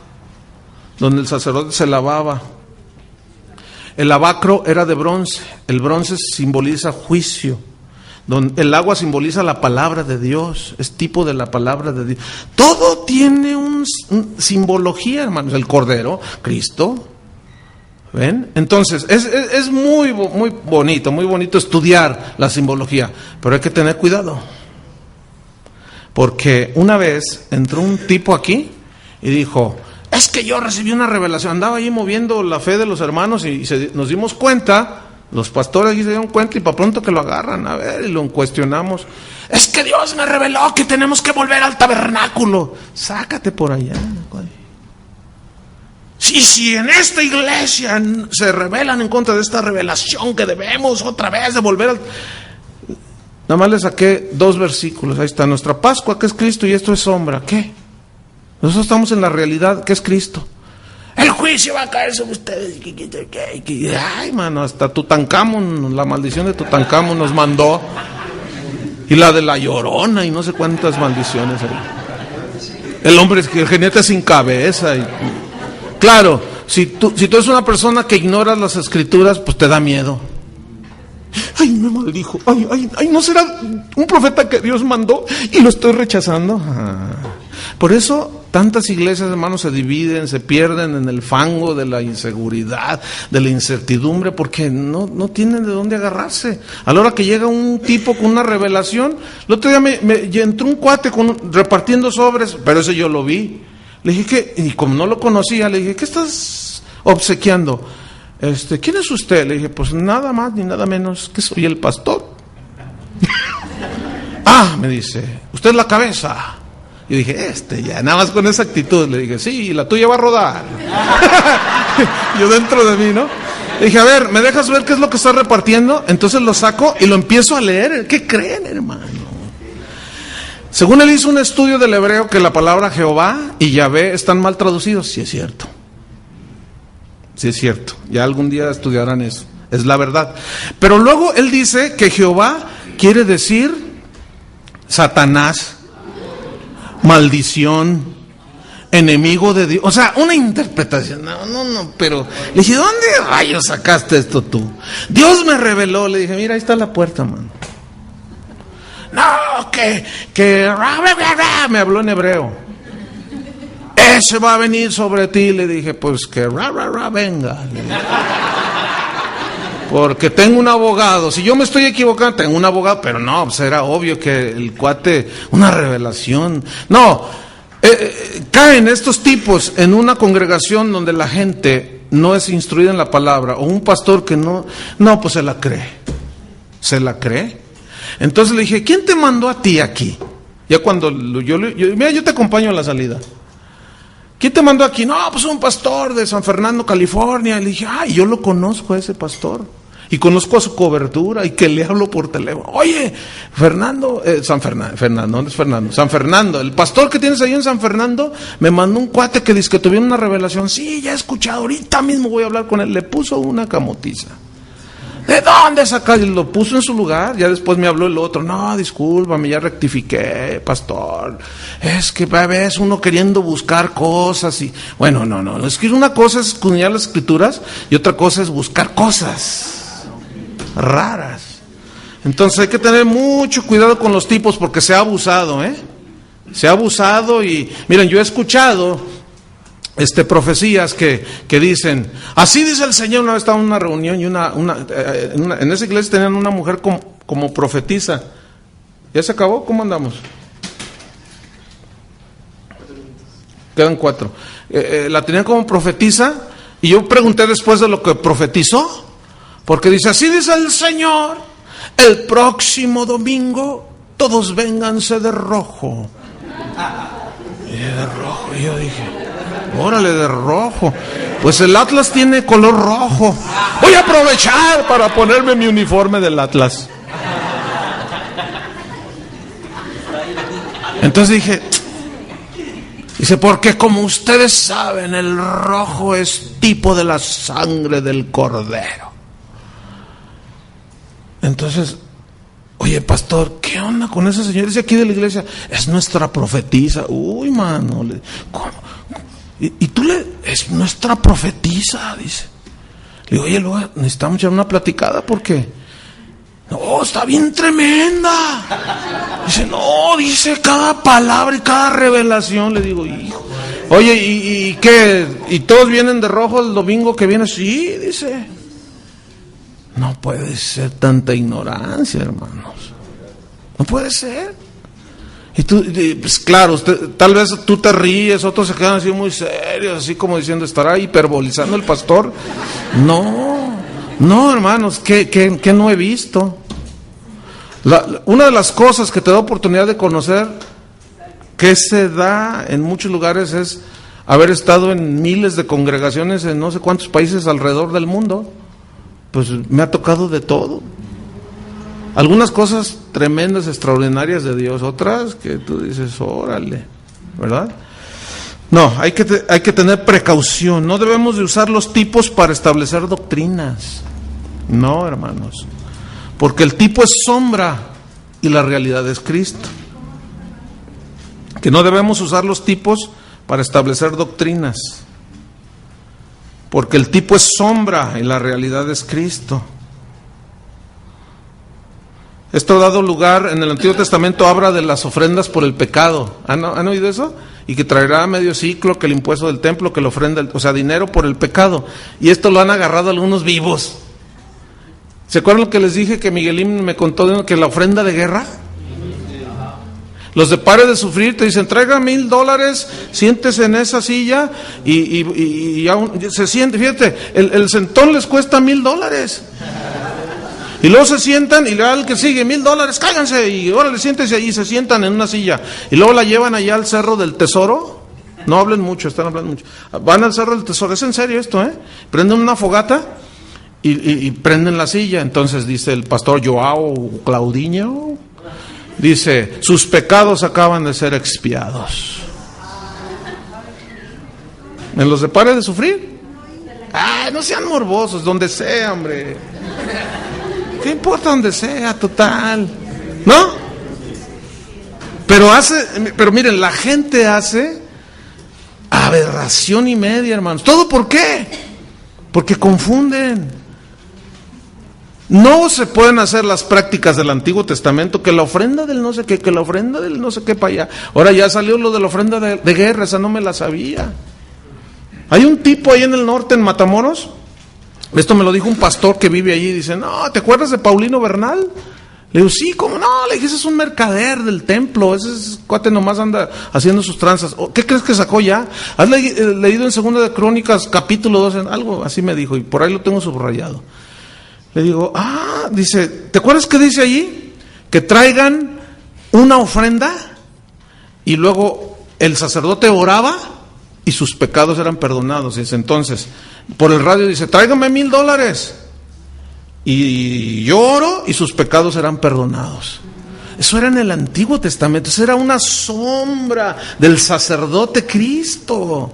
donde el sacerdote se lavaba. El lavacro era de bronce. El bronce simboliza juicio. El agua simboliza la palabra de Dios. Es tipo de la palabra de Dios. Todo tiene una simbología, hermanos. El cordero, Cristo. ¿Ven? Entonces, es muy bonito estudiar la simbología, pero hay que tener cuidado. Porque una vez entró un tipo aquí y dijo, es que yo recibí una revelación. Andaba ahí moviendo la fe de los hermanos y nos dimos cuenta, los pastores aquí se dieron cuenta y para pronto que lo agarran, a ver, y lo cuestionamos. Es que Dios me reveló que tenemos que volver al tabernáculo. Sácate por allá. Si en esta iglesia se rebelan en contra de esta revelación que debemos otra vez de volver al... Nada más le saqué 2 versículos, ahí está, nuestra Pascua que es Cristo y esto es sombra, ¿qué? Nosotros estamos en la realidad que es Cristo. El juicio va a caer sobre ustedes. Ay, mano, hasta Tutankamón, la maldición de Tutankamón nos mandó. Y la de la Llorona y no sé cuántas maldiciones hay. El hombre, el jinete sin cabeza y... Claro, si tú eres una persona que ignoras las escrituras, pues te da miedo. Ay, me maldijo. Ay, ¿no será un profeta que Dios mandó y lo estoy rechazando? Por eso tantas iglesias, hermanos, se dividen, se pierden en el fango de la inseguridad, de la incertidumbre, porque no tienen de dónde agarrarse. A la hora que llega un tipo con una revelación, el otro día me entró un cuate repartiendo sobres, pero ese yo lo vi. Le dije y como no lo conocía, le dije, ¿qué estás obsequiando? ¿Quién es usted? Le dije, pues nada más ni nada menos que soy el pastor. Me dice, usted es la cabeza. Yo dije, ya, nada más con esa actitud. Le dije, sí, la tuya va a rodar. Yo dentro de mí, ¿no? Le dije, a ver, ¿me dejas ver qué es lo que está repartiendo? Entonces lo saco y lo empiezo a leer. ¿Qué creen, hermano? Según él hizo un estudio del hebreo que la palabra Jehová y Yahvé están mal traducidos. Sí es cierto. Sí es cierto. Ya algún día estudiarán eso. Es la verdad. Pero luego él dice que Jehová quiere decir Satanás, maldición, enemigo de Dios. O sea, una interpretación. No, pero le dije, ¿dónde rayos sacaste esto tú? Dios me reveló. Le dije, mira, ahí está la puerta, mano. No, que me habló en hebreo. Ese va a venir sobre ti. Le dije, pues que venga. Porque tengo un abogado. Si yo me estoy equivocando, tengo un abogado. Pero no, pues era obvio que el cuate, una revelación. No, caen estos tipos en una congregación donde la gente no es instruida en la palabra, o un pastor que no, pues se la cree. Entonces le dije, ¿quién te mandó a ti aquí? Ya cuando yo te acompaño a la salida. ¿quién te mandó aquí? No, pues un pastor de San Fernando, California. Y le dije, ay, yo lo conozco a ese pastor. Y conozco a su cobertura y que le hablo por teléfono. Oye, Fernando, San Fernando, el pastor que tienes ahí en San Fernando, me mandó un cuate que dice que tuvieron una revelación. Sí, ya he escuchado, ahorita mismo voy a hablar con él. Le puso una camotiza. ¿De dónde saca? Y lo puso en su lugar. Ya después me habló el otro. No, discúlpame, ya rectifiqué, pastor. Es que ves uno queriendo buscar cosas y... Bueno, no. Es que una cosa es escudriñar las escrituras y otra cosa es buscar cosas raras. Entonces hay que tener mucho cuidado con los tipos porque se ha abusado, se ha abusado. Y miren, yo he escuchado profecías que dicen, así dice el Señor. Una vez estaba en una reunión y en esa iglesia tenían una mujer como profetisa. ¿Ya se acabó? ¿Cómo andamos? Quedan 4. La tenían como profetisa y yo pregunté después de lo que profetizó. Porque dice, así dice el Señor, el próximo domingo todos vénganse de rojo. Y de rojo, y yo dije, órale, de rojo. Pues el Atlas tiene color rojo. Voy a aprovechar para ponerme mi uniforme del Atlas. Entonces dice, porque como ustedes saben, el rojo es tipo de la sangre del Cordero. Entonces, oye, pastor, ¿qué onda con esa señora? Dice aquí de la iglesia, es nuestra profetisa. Uy, mano, ¿cómo? Y tú es nuestra profetisa, dice. Le digo, oye, luego necesitamos echar una platicada porque, no, está bien tremenda. Dice, no, dice cada palabra y cada revelación. Le digo, hijo, oye, ¿y qué? ¿Y todos vienen de rojo el domingo que viene? Sí, dice. No puede ser tanta ignorancia, hermanos. No puede ser. Y tú, pues claro, tal vez tú te ríes, otros se quedan así muy serios, así como diciendo, ¿estará hiperbolizando el pastor? No, hermanos, que no he visto. Una de las cosas que te da oportunidad de conocer, que se da en muchos lugares, es haber estado en miles de congregaciones en no sé cuántos países alrededor del mundo. Pues me ha tocado de todo. Algunas cosas tremendas, extraordinarias de Dios, otras que tú dices, órale, ¿verdad? No, hay que tener precaución. No debemos de usar los tipos para establecer doctrinas. No, hermanos. Porque el tipo es sombra y la realidad es Cristo. Que no debemos usar los tipos para establecer doctrinas. Porque el tipo es sombra y la realidad es Cristo. Esto ha dado lugar, en el Antiguo Testamento habla de las ofrendas por el pecado. ¿Han oído eso? Y que traerá medio ciclo, que el impuesto del templo, que la ofrenda, o sea, dinero por el pecado. Y esto lo han agarrado algunos vivos. ¿Se acuerdan lo que les dije que Miguelín me contó que la ofrenda de guerra? Los de Pare de Sufrir te dicen, traiga $1,000, siéntese en esa silla y aún se siente, fíjate, el sentón les cuesta $1,000. Y luego se sientan y le da al que sigue $1,000, cáiganse y órale, siéntese ahí, se sientan en una silla. Y luego la llevan allá al Cerro del Tesoro. No hablen mucho, están hablando mucho. Van al Cerro del Tesoro, es en serio esto, prenden una fogata y prenden la silla. Entonces dice el pastor Joao Claudinho, dice, sus pecados acaban de ser expiados. ¿En los de Pare de Sufrir? No sean morbosos, donde sea, hombre. ¿Qué importa donde sea, total? ¿No? Pero miren, la gente hace aberración y media, hermanos. ¿Todo por qué? Porque confunden. No se pueden hacer las prácticas del Antiguo Testamento, que la ofrenda del no sé qué, que la ofrenda del no sé qué para allá. Ahora ya salió lo de la ofrenda de guerra, esa no me la sabía. Hay un tipo ahí en el norte, en Matamoros, esto me lo dijo un pastor que vive allí, dice, no, ¿te acuerdas de Paulino Bernal? Le digo, sí, ¿cómo no? Le dije, ese es un mercader del templo, ese cuate nomás anda haciendo sus tranzas. ¿Qué crees que sacó ya? ¿Has leído en Segunda de Crónicas, capítulo 12? Algo así me dijo, y por ahí lo tengo subrayado. Le digo, dice, ¿te acuerdas qué dice allí? Que traigan una ofrenda y luego el sacerdote oraba y sus pecados eran perdonados. Dice, entonces, por el radio dice, tráigame $1,000. Y yo oro y sus pecados eran perdonados. Eso era en el Antiguo Testamento, eso era una sombra del sacerdote Cristo.